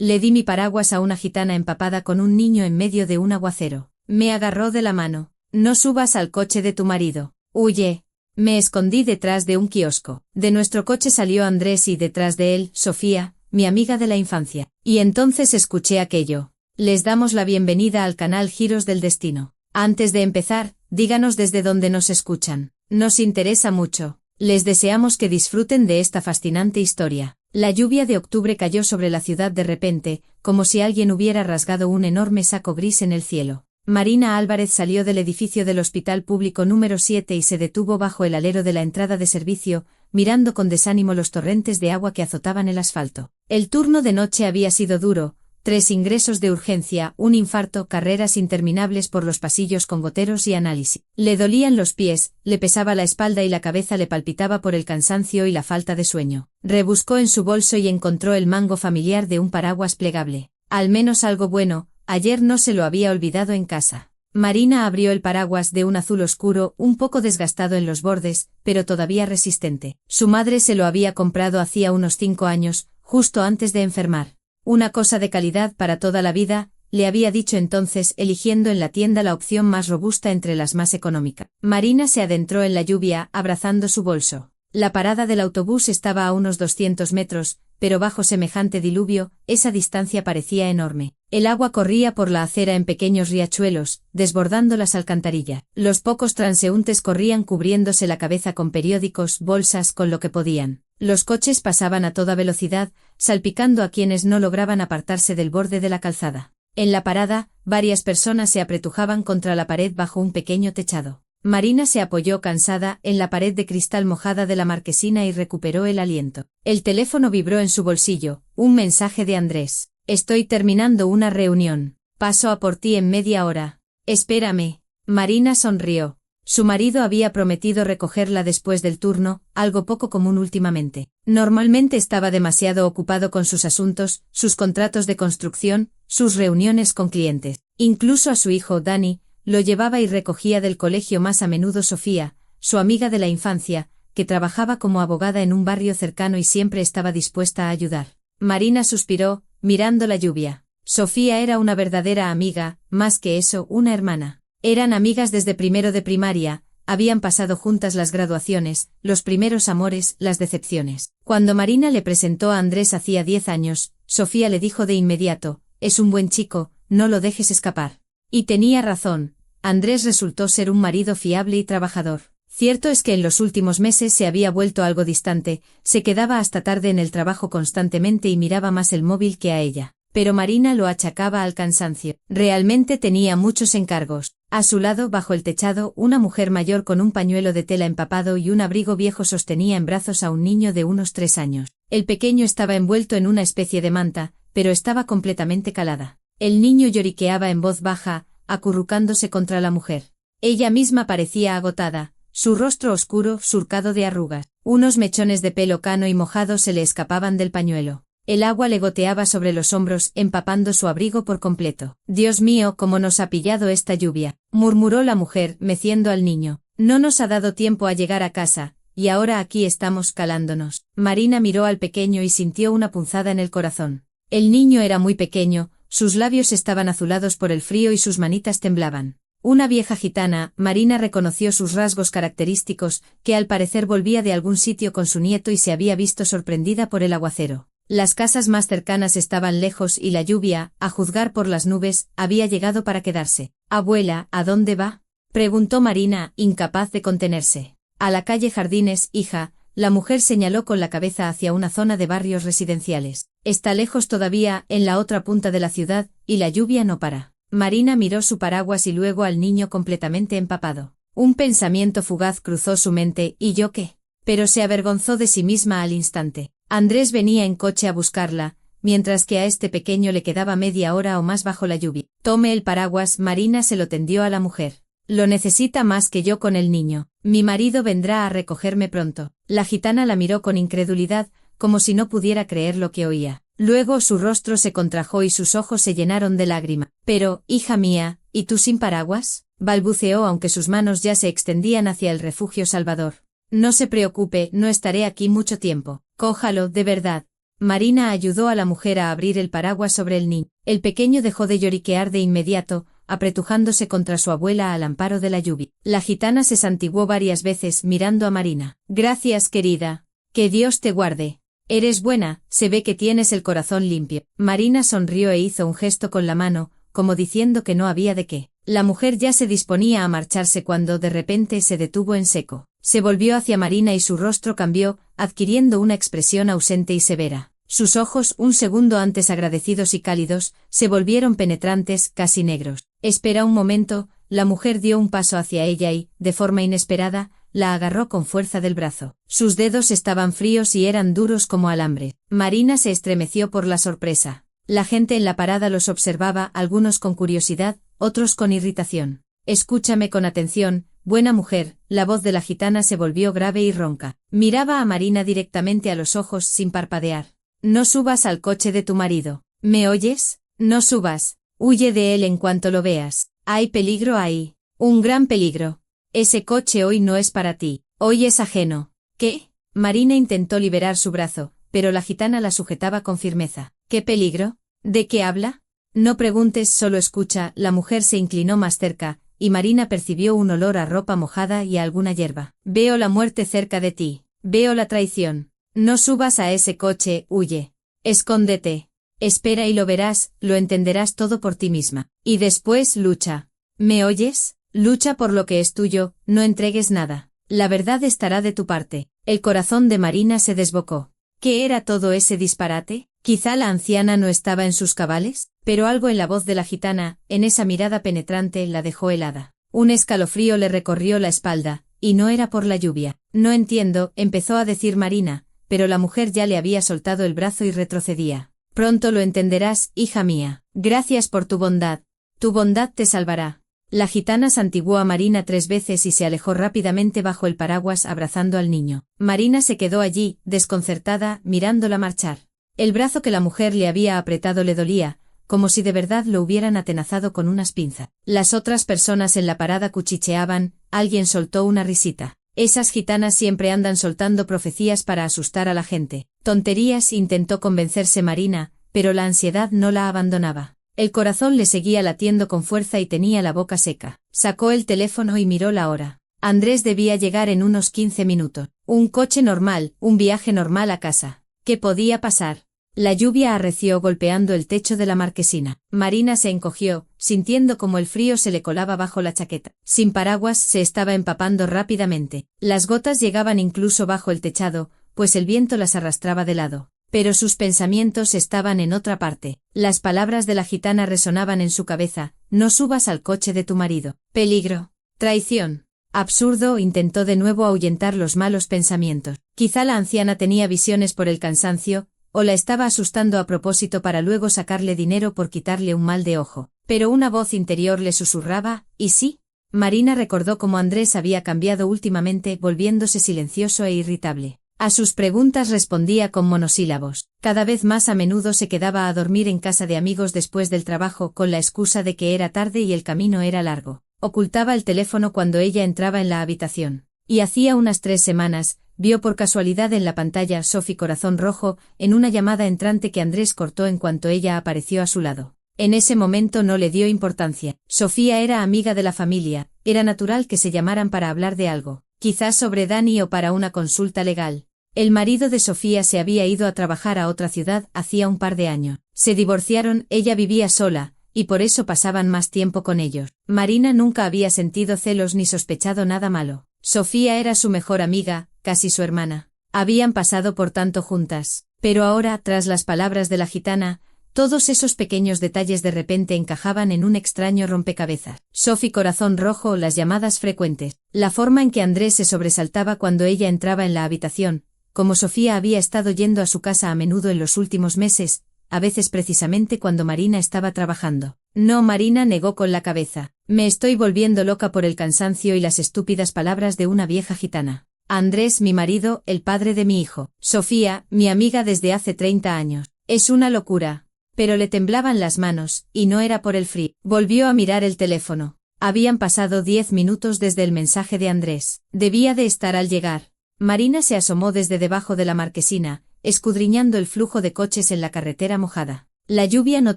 Le di mi paraguas a una gitana empapada con un niño en medio de un aguacero. Me agarró de la mano. No subas al coche de tu marido. Huye. Me escondí detrás de un kiosco. De nuestro coche salió Andrés y detrás de él, Sofía, mi amiga de la infancia. Y entonces escuché aquello. Les damos la bienvenida al canal Giros del Destino. Antes de empezar, díganos desde dónde nos escuchan. Nos interesa mucho. Les deseamos que disfruten de esta fascinante historia. La lluvia de octubre cayó sobre la ciudad de repente, como si alguien hubiera rasgado un enorme saco gris en el cielo. Marina Álvarez salió del edificio del Hospital Público número 7 y se detuvo bajo el alero de la entrada de servicio, mirando con desánimo los torrentes de agua que azotaban el asfalto. El turno de noche había sido duro. 3 ingresos de urgencia, un infarto, carreras interminables por los pasillos con goteros y análisis. Le dolían los pies, le pesaba la espalda y la cabeza le palpitaba por el cansancio y la falta de sueño. Rebuscó en su bolso y encontró el mango familiar de un paraguas plegable. Al menos algo bueno, ayer no se lo había olvidado en casa. Marina abrió el paraguas de un azul oscuro, un poco desgastado en los bordes, pero todavía resistente. Su madre se lo había comprado hacía unos 5 años, justo antes de enfermar. Una cosa de calidad para toda la vida, le había dicho entonces, eligiendo en la tienda la opción más robusta entre las más económicas. Marina se adentró en la lluvia, abrazando su bolso. La parada del autobús estaba a unos 200 metros, pero bajo semejante diluvio, esa distancia parecía enorme. El agua corría por la acera en pequeños riachuelos, desbordando las alcantarillas. Los pocos transeúntes corrían cubriéndose la cabeza con periódicos, bolsas, con lo que podían. Los coches pasaban a toda velocidad, salpicando a quienes no lograban apartarse del borde de la calzada. En la parada, varias personas se apretujaban contra la pared bajo un pequeño techado. Marina se apoyó cansada en la pared de cristal mojada de la marquesina y recuperó el aliento. El teléfono vibró en su bolsillo, un mensaje de Andrés. Estoy terminando una reunión. Paso a por ti en media hora. Espérame. Marina sonrió. Su marido había prometido recogerla después del turno, algo poco común últimamente. Normalmente estaba demasiado ocupado con sus asuntos, sus contratos de construcción, sus reuniones con clientes. Incluso a su hijo, Dani, lo llevaba y recogía del colegio más a menudo Sofía, su amiga de la infancia, que trabajaba como abogada en un barrio cercano y siempre estaba dispuesta a ayudar. Marina suspiró, mirando la lluvia. Sofía era una verdadera amiga, más que eso, una hermana. Eran amigas desde primero de primaria, habían pasado juntas las graduaciones, los primeros amores, las decepciones. Cuando Marina le presentó a Andrés hacía 10 años, Sofía le dijo de inmediato, es un buen chico, no lo dejes escapar. Y tenía razón, Andrés resultó ser un marido fiable y trabajador. Cierto es que en los últimos meses se había vuelto algo distante, se quedaba hasta tarde en el trabajo constantemente y miraba más el móvil que a ella. Pero Marina lo achacaba al cansancio. Realmente tenía muchos encargos. A su lado, bajo el techado, una mujer mayor con un pañuelo de tela empapado y un abrigo viejo sostenía en brazos a un niño de unos 3 años. El pequeño estaba envuelto en una especie de manta, pero estaba completamente calada. El niño lloriqueaba en voz baja, acurrucándose contra la mujer. Ella misma parecía agotada, su rostro oscuro, surcado de arrugas. Unos mechones de pelo cano y mojado se le escapaban del pañuelo. El agua le goteaba sobre los hombros, empapando su abrigo por completo. Dios mío, cómo nos ha pillado esta lluvia, murmuró la mujer, meciendo al niño. No nos ha dado tiempo a llegar a casa, y ahora aquí estamos calándonos. Marina miró al pequeño y sintió una punzada en el corazón. El niño era muy pequeño, sus labios estaban azulados por el frío y sus manitas temblaban. Una vieja gitana, Marina reconoció sus rasgos característicos, que al parecer volvía de algún sitio con su nieto y se había visto sorprendida por el aguacero. Las casas más cercanas estaban lejos y la lluvia, a juzgar por las nubes, había llegado para quedarse. «Abuela, ¿a dónde va?», preguntó Marina, incapaz de contenerse. «A la calle Jardines, hija», la mujer señaló con la cabeza hacia una zona de barrios residenciales. «Está lejos todavía, en la otra punta de la ciudad, y la lluvia no para». Marina miró su paraguas y luego al niño completamente empapado. Un pensamiento fugaz cruzó su mente, ¿y yo qué? Pero se avergonzó de sí misma al instante. Andrés venía en coche a buscarla, mientras que a este pequeño le quedaba media hora o más bajo la lluvia. «Tome el paraguas», Marina se lo tendió a la mujer. «Lo necesita más que yo con el niño. Mi marido vendrá a recogerme pronto». La gitana la miró con incredulidad, como si no pudiera creer lo que oía. Luego su rostro se contrajo y sus ojos se llenaron de lágrima. «Pero, hija mía, ¿y tú sin paraguas?», balbuceó aunque sus manos ya se extendían hacia el refugio Salvador. «No se preocupe, no estaré aquí mucho tiempo. Cójalo, de verdad». Marina ayudó a la mujer a abrir el paraguas sobre el niño. El pequeño dejó de lloriquear de inmediato, apretujándose contra su abuela al amparo de la lluvia. La gitana se santiguó varias veces mirando a Marina. Gracias, querida. Que Dios te guarde. Eres buena, se ve que tienes el corazón limpio. Marina sonrió e hizo un gesto con la mano, como diciendo que no había de qué. La mujer ya se disponía a marcharse cuando de repente se detuvo en seco. Se volvió hacia Marina y su rostro cambió, adquiriendo una expresión ausente y severa. Sus ojos, un segundo antes agradecidos y cálidos, se volvieron penetrantes, casi negros. Espera un momento, la mujer dio un paso hacia ella y, de forma inesperada, la agarró con fuerza del brazo. Sus dedos estaban fríos y eran duros como alambre. Marina se estremeció por la sorpresa. La gente en la parada los observaba, algunos con curiosidad, otros con irritación. Escúchame con atención, buena mujer, la voz de la gitana se volvió grave y ronca. Miraba a Marina directamente a los ojos sin parpadear. No subas al coche de tu marido. ¿Me oyes? No subas. Huye de él en cuanto lo veas. Hay peligro ahí. Un gran peligro. Ese coche hoy no es para ti. Hoy es ajeno. ¿Qué? Marina intentó liberar su brazo, pero la gitana la sujetaba con firmeza. ¿Qué peligro? ¿De qué habla? No preguntes, solo escucha. La mujer se inclinó más cerca, y Marina percibió un olor a ropa mojada y a alguna hierba. Veo la muerte cerca de ti. Veo la traición. No subas a ese coche, huye. Escóndete. Espera y lo verás, lo entenderás todo por ti misma. Y después lucha. ¿Me oyes? Lucha por lo que es tuyo, no entregues nada. La verdad estará de tu parte. El corazón de Marina se desbocó. ¿Qué era todo ese disparate? Quizá la anciana no estaba en sus cabales, pero algo en la voz de la gitana, en esa mirada penetrante, la dejó helada. Un escalofrío le recorrió la espalda, y no era por la lluvia. No entiendo, empezó a decir Marina, pero la mujer ya le había soltado el brazo y retrocedía. Pronto lo entenderás, hija mía. Gracias por tu bondad. Tu bondad te salvará. La gitana santiguó a Marina 3 veces y se alejó rápidamente bajo el paraguas abrazando al niño. Marina se quedó allí, desconcertada, mirándola marchar. El brazo que la mujer le había apretado le dolía, como si de verdad lo hubieran atenazado con unas pinzas. Las otras personas en la parada cuchicheaban, alguien soltó una risita. Esas gitanas siempre andan soltando profecías para asustar a la gente. Tonterías, intentó convencerse Marina, pero la ansiedad no la abandonaba. El corazón le seguía latiendo con fuerza y tenía la boca seca. Sacó el teléfono y miró la hora. Andrés debía llegar en unos 15 minutos. Un coche normal, un viaje normal a casa. ¿Qué podía pasar? La lluvia arreció golpeando el techo de la marquesina. Marina se encogió, sintiendo como el frío se le colaba bajo la chaqueta. Sin paraguas se estaba empapando rápidamente. Las gotas llegaban incluso bajo el techado, pues el viento las arrastraba de lado. Pero sus pensamientos estaban en otra parte. Las palabras de la gitana resonaban en su cabeza. No subas al coche de tu marido. Peligro. Traición. Absurdo, intentó de nuevo ahuyentar los malos pensamientos. Quizá la anciana tenía visiones por el cansancio, o la estaba asustando a propósito para luego sacarle dinero por quitarle un mal de ojo. Pero una voz interior le susurraba, ¿y sí? Marina recordó cómo Andrés había cambiado últimamente, volviéndose silencioso e irritable. A sus preguntas respondía con monosílabos. Cada vez más a menudo se quedaba a dormir en casa de amigos después del trabajo con la excusa de que era tarde y el camino era largo. Ocultaba el teléfono cuando ella entraba en la habitación. Y hacía unas 3 semanas, vio por casualidad en la pantalla Sophie Corazón Rojo, en una llamada entrante que Andrés cortó en cuanto ella apareció a su lado. En ese momento no le dio importancia. Sofía era amiga de la familia, era natural que se llamaran para hablar de algo, quizás sobre Dani o para una consulta legal. El marido de Sofía se había ido a trabajar a otra ciudad hacía un par de años. Se divorciaron, ella vivía sola, y por eso pasaban más tiempo con ellos. Marina nunca había sentido celos ni sospechado nada malo. Sofía era su mejor amiga, casi su hermana. Habían pasado por tanto juntas. Pero ahora, tras las palabras de la gitana, todos esos pequeños detalles de repente encajaban en un extraño rompecabezas. Sophie Corazón Rojo, las llamadas frecuentes, la forma en que Andrés se sobresaltaba cuando ella entraba en la habitación, como Sofía había estado yendo a su casa a menudo en los últimos meses, a veces precisamente cuando Marina estaba trabajando. No, Marina negó con la cabeza. Me estoy volviendo loca por el cansancio y las estúpidas palabras de una vieja gitana. Andrés, mi marido, el padre de mi hijo. Sofía, mi amiga desde hace 30 años. Es una locura. Pero le temblaban las manos, y no era por el frío. Volvió a mirar el teléfono. Habían pasado 10 minutos desde el mensaje de Andrés. Debía de estar al llegar. Marina se asomó desde debajo de la marquesina, escudriñando el flujo de coches en la carretera mojada. La lluvia no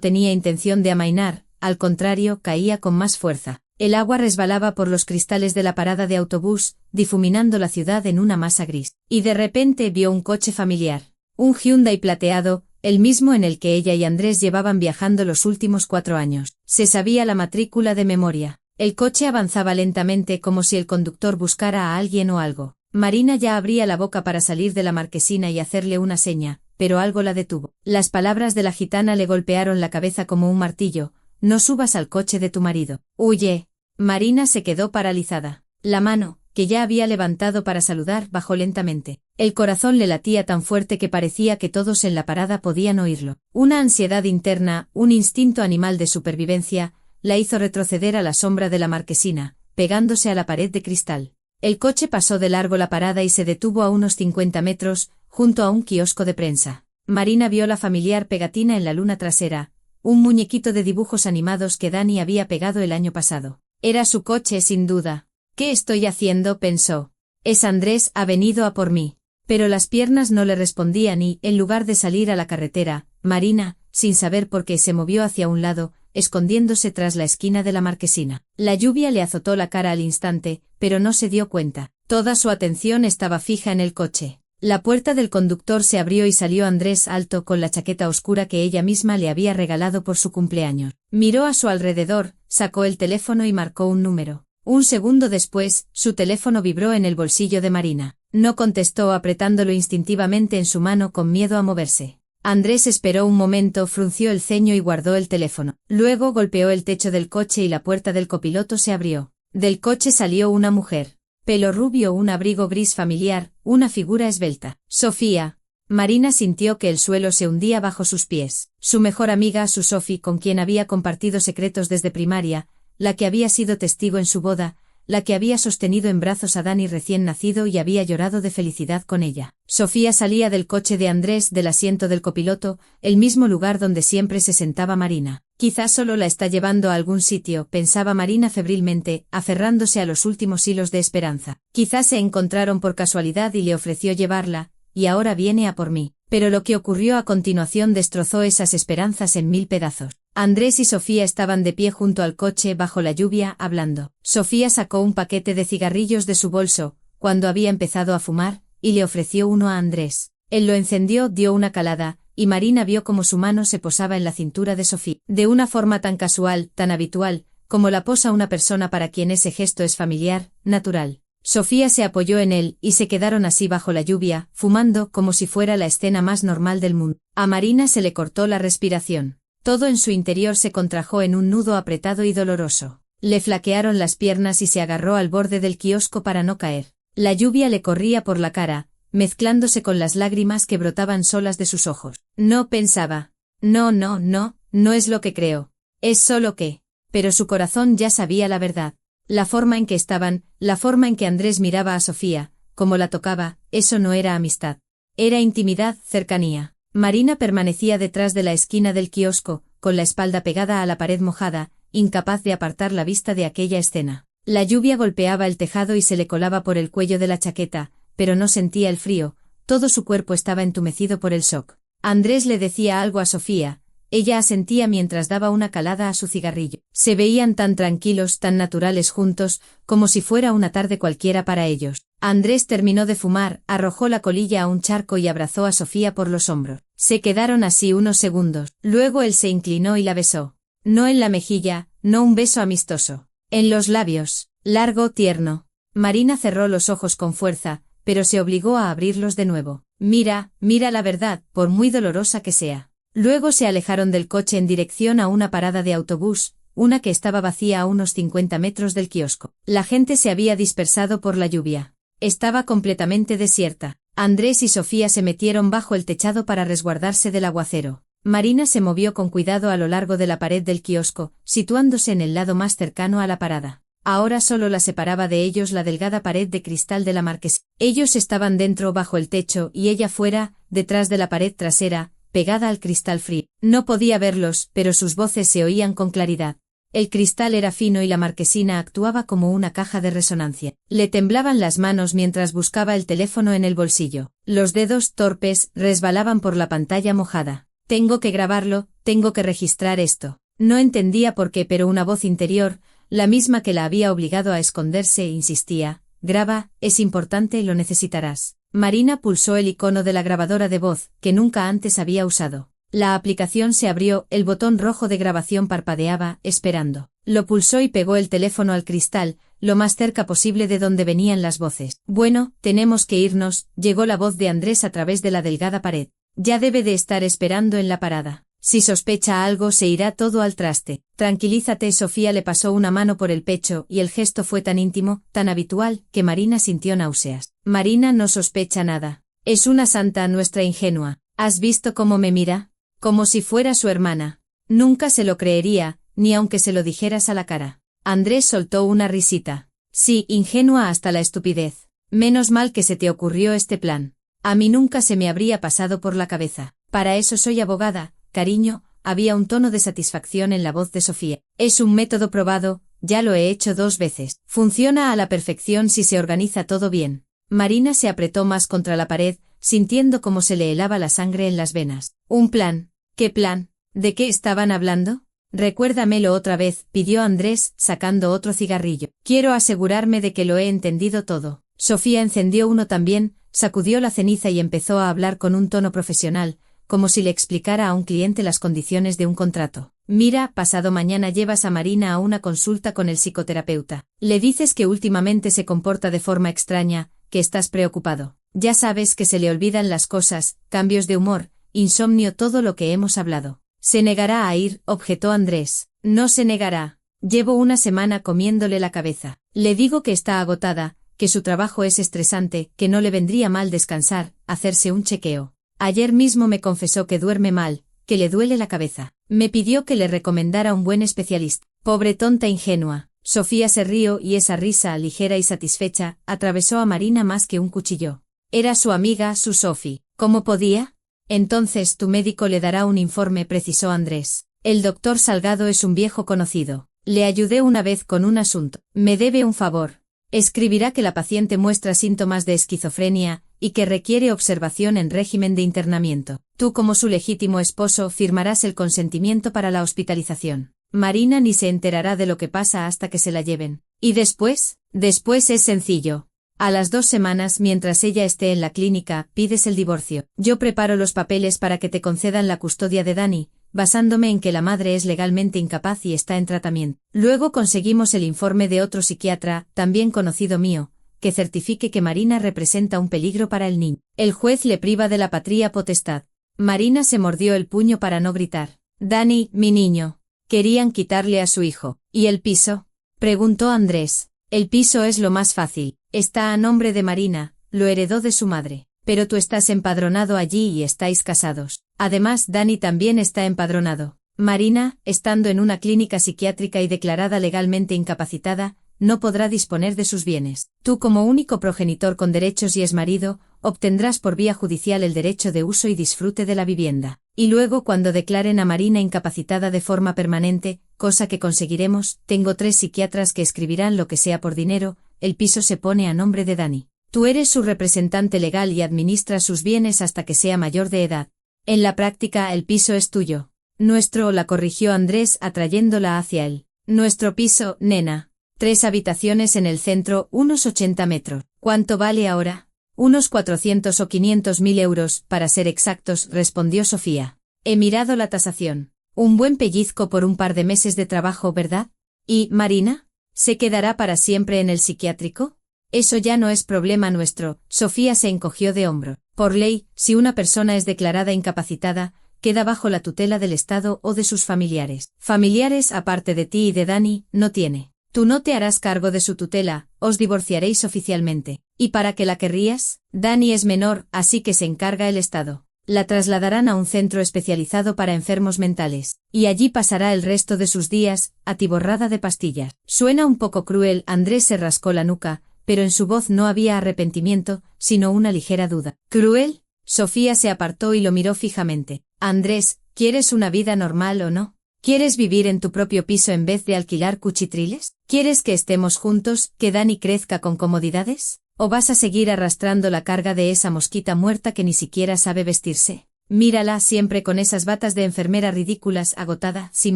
tenía intención de amainar, al contrario, caía con más fuerza. El agua resbalaba por los cristales de la parada de autobús, difuminando la ciudad en una masa gris. Y de repente vio un coche familiar. Un Hyundai plateado, el mismo en el que ella y Andrés llevaban viajando los últimos 4 años. Se sabía la matrícula de memoria. El coche avanzaba lentamente como si el conductor buscara a alguien o algo. Marina ya abría la boca para salir de la marquesina y hacerle una seña, pero algo la detuvo. Las palabras de la gitana le golpearon la cabeza como un martillo. No subas al coche de tu marido. ¡Huye! Marina se quedó paralizada. La mano, que ya había levantado para saludar, bajó lentamente. El corazón le latía tan fuerte que parecía que todos en la parada podían oírlo. Una ansiedad interna, un instinto animal de supervivencia, la hizo retroceder a la sombra de la marquesina, pegándose a la pared de cristal. El coche pasó de largo la parada y se detuvo a unos 50 metros, junto a un kiosco de prensa. Marina vio la familiar pegatina en la luna trasera, un muñequito de dibujos animados que Dani había pegado el año pasado. Era su coche sin duda. ¿Qué estoy haciendo?, pensó. Es Andrés, ha venido a por mí. Pero las piernas no le respondían y, en lugar de salir a la carretera, Marina, sin saber por qué, se movió hacia un lado, escondiéndose tras la esquina de la marquesina. La lluvia le azotó la cara al instante, pero no se dio cuenta. Toda su atención estaba fija en el coche. La puerta del conductor se abrió y salió Andrés alto con la chaqueta oscura que ella misma le había regalado por su cumpleaños. Miró a su alrededor, sacó el teléfono y marcó un número. Un segundo después, su teléfono vibró en el bolsillo de Marina. No contestó, apretándolo instintivamente en su mano con miedo a moverse. Andrés esperó un momento, frunció el ceño y guardó el teléfono. Luego golpeó el techo del coche y la puerta del copiloto se abrió. Del coche salió una mujer. Pelo rubio, un abrigo gris familiar, una figura esbelta. Sofía. Marina sintió que el suelo se hundía bajo sus pies. Su mejor amiga, su Sophie, con quien había compartido secretos desde primaria, la que había sido testigo en su boda, la que había sostenido en brazos a Dani recién nacido y había llorado de felicidad con ella. Sofía salía del coche de Andrés, del asiento del copiloto, el mismo lugar donde siempre se sentaba Marina. Quizás solo la está llevando a algún sitio, pensaba Marina febrilmente, aferrándose a los últimos hilos de esperanza. Quizás se encontraron por casualidad y le ofreció llevarla, y ahora viene a por mí. Pero lo que ocurrió a continuación destrozó esas esperanzas en 1000 pedazos. Andrés y Sofía estaban de pie junto al coche bajo la lluvia, hablando. Sofía sacó un paquete de cigarrillos de su bolso, cuando había empezado a fumar, y le ofreció uno a Andrés. Él lo encendió, dio una calada, y Marina vio cómo su mano se posaba en la cintura de Sofía, de una forma tan casual, tan habitual, como la posa una persona para quien ese gesto es familiar, natural. Sofía se apoyó en él, y se quedaron así bajo la lluvia, fumando como si fuera la escena más normal del mundo. A Marina se le cortó la respiración. Todo en su interior se contrajo en un nudo apretado y doloroso. Le flaquearon las piernas y se agarró al borde del kiosco para no caer. La lluvia le corría por la cara, mezclándose con las lágrimas que brotaban solas de sus ojos. No pensaba. No es lo que creo. Es solo que. Pero su corazón ya sabía la verdad. La forma en que estaban, la forma en que Andrés miraba a Sofía, como la tocaba, eso no era amistad. Era intimidad, cercanía. Marina permanecía detrás de la esquina del kiosco, con la espalda pegada a la pared mojada, incapaz de apartar la vista de aquella escena. La lluvia golpeaba el tejado y se le colaba por el cuello de la chaqueta, pero no sentía el frío, todo su cuerpo estaba entumecido por el shock. Andrés le decía algo a Sofía. Ella asentía mientras daba una calada a su cigarrillo. Se veían tan tranquilos, tan naturales juntos, como si fuera una tarde cualquiera para ellos. Andrés terminó de fumar, arrojó la colilla a un charco y abrazó a Sofía por los hombros. Se quedaron así unos segundos. Luego él se inclinó y la besó. No en la mejilla, no un beso amistoso. En los labios, largo, tierno. Marina cerró los ojos con fuerza, pero se obligó a abrirlos de nuevo. Mira la verdad, por muy dolorosa que sea. Luego se alejaron del coche en dirección a una parada de autobús, una que estaba vacía a unos 50 metros del kiosco. La gente se había dispersado por la lluvia. Estaba completamente desierta. Andrés y Sofía se metieron bajo el techado para resguardarse del aguacero. Marina se movió con cuidado a lo largo de la pared del kiosco, situándose en el lado más cercano a la parada. Ahora solo la separaba de ellos la delgada pared de cristal de la marquesina. Ellos estaban dentro bajo el techo y ella fuera, detrás de la pared trasera, pegada al cristal frío. No podía verlos, pero sus voces se oían con claridad. El cristal era fino y la marquesina actuaba como una caja de resonancia. Le temblaban las manos mientras buscaba el teléfono en el bolsillo. Los dedos, torpes, resbalaban por la pantalla mojada. Tengo que grabarlo, tengo que registrar esto. No entendía por qué, pero una voz interior, la misma que la había obligado a esconderse, insistía. Graba, es importante, lo necesitarás. Marina pulsó el icono de la grabadora de voz, que nunca antes había usado. La aplicación se abrió, el botón rojo de grabación parpadeaba, esperando. Lo pulsó y pegó el teléfono al cristal, lo más cerca posible de donde venían las voces. Bueno, tenemos que irnos, llegó la voz de Andrés a través de la delgada pared. Ya debe de estar esperando en la parada. Si sospecha algo se irá todo al traste. Tranquilízate, Sofía le pasó una mano por el pecho y el gesto fue tan íntimo, tan habitual, que Marina sintió náuseas. Marina no sospecha nada. Es una santa, nuestra ingenua. ¿Has visto cómo me mira? Como si fuera su hermana. Nunca se lo creería, ni aunque se lo dijeras a la cara. Andrés soltó una risita. Sí, ingenua hasta la estupidez. Menos mal que se te ocurrió este plan. A mí nunca se me habría pasado por la cabeza. Para eso soy abogada, cariño, había un tono de satisfacción en la voz de Sofía. Es un método probado, ya lo he hecho 2 veces. Funciona a la perfección si se organiza todo bien. Marina se apretó más contra la pared, sintiendo cómo se le helaba la sangre en las venas. ¿Un plan? ¿Qué plan? ¿De qué estaban hablando? Recuérdamelo otra vez, pidió Andrés, sacando otro cigarrillo. Quiero asegurarme de que lo he entendido todo. Sofía encendió uno también, sacudió la ceniza y empezó a hablar con un tono profesional, como si le explicara a un cliente las condiciones de un contrato. Mira, pasado mañana llevas a Marina a una consulta con el psicoterapeuta. Le dices que últimamente se comporta de forma extraña, que estás preocupado. Ya sabes que se le olvidan las cosas, cambios de humor, insomnio, todo lo que hemos hablado. Se negará a ir, objetó Andrés. No se negará. Llevo una semana comiéndole la cabeza. Le digo que está agotada, que su trabajo es estresante, que no le vendría mal descansar, hacerse un chequeo. Ayer mismo me confesó que duerme mal, que le duele la cabeza. Me pidió que le recomendara un buen especialista. Pobre tonta ingenua. Sofía se rió y esa risa, ligera y satisfecha, atravesó a Marina más que un cuchillo. Era su amiga, su Sophie. ¿Cómo podía? Entonces tu médico le dará un informe, precisó Andrés. El doctor Salgado es un viejo conocido. Le ayudé una vez con un asunto. Me debe un favor. Escribirá que la paciente muestra síntomas de esquizofrenia y que requiere observación en régimen de internamiento. Tú, como su legítimo esposo, firmarás el consentimiento para la hospitalización. Marina ni se enterará de lo que pasa hasta que se la lleven. ¿Y después? Después es sencillo. A las 2 semanas, mientras ella esté en la clínica, pides el divorcio. Yo preparo los papeles para que te concedan la custodia de Dani, basándome en que la madre es legalmente incapaz y está en tratamiento. Luego conseguimos el informe de otro psiquiatra, también conocido mío, que certifique que Marina representa un peligro para el niño. El juez le priva de la patria potestad. Marina se mordió el puño para no gritar. Dani, mi niño. Querían quitarle a su hijo. ¿Y el piso? Preguntó Andrés. El piso es lo más fácil. Está a nombre de Marina, lo heredó de su madre. Pero tú estás empadronado allí y estáis casados. Además, Dani también está empadronado. Marina, estando en una clínica psiquiátrica y declarada legalmente incapacitada, no podrá disponer de sus bienes. Tú, como único progenitor con derechos y exmarido, obtendrás por vía judicial el derecho de uso y disfrute de la vivienda. Y luego, cuando declaren a Marina incapacitada de forma permanente, cosa que conseguiremos, tengo 3 psiquiatras que escribirán lo que sea por dinero, el piso se pone a nombre de Dani. Tú eres su representante legal y administras sus bienes hasta que sea mayor de edad. En la práctica, el piso es tuyo. Nuestro, la corrigió Andrés atrayéndola hacia él. Nuestro piso, nena. 3 habitaciones en el centro, unos 80 metros. ¿Cuánto vale ahora? Unos 400 o 500.000 euros, para ser exactos, respondió Sofía. He mirado la tasación. Un buen pellizco por un par de meses de trabajo, ¿verdad? ¿Y, Marina? ¿Se quedará para siempre en el psiquiátrico? Eso ya no es problema nuestro. Sofía se encogió de hombro. Por ley, si una persona es declarada incapacitada, queda bajo la tutela del Estado o de sus familiares. Familiares, aparte de ti y de Dani, no tiene. Tú no te harás cargo de su tutela, os divorciaréis oficialmente. ¿Y para qué la querrías? Dani es menor, así que se encarga el Estado. La trasladarán a un centro especializado para enfermos mentales, y allí pasará el resto de sus días, atiborrada de pastillas. Suena un poco cruel, Andrés se rascó la nuca, pero en su voz no había arrepentimiento, sino una ligera duda. ¿Cruel? Sofía se apartó y lo miró fijamente. Andrés, ¿quieres una vida normal o no? ¿Quieres vivir en tu propio piso en vez de alquilar cuchitriles? ¿Quieres que estemos juntos, que Dani crezca con comodidades? ¿O vas a seguir arrastrando la carga de esa mosquita muerta que ni siquiera sabe vestirse? Mírala siempre con esas batas de enfermera ridículas, agotada, sin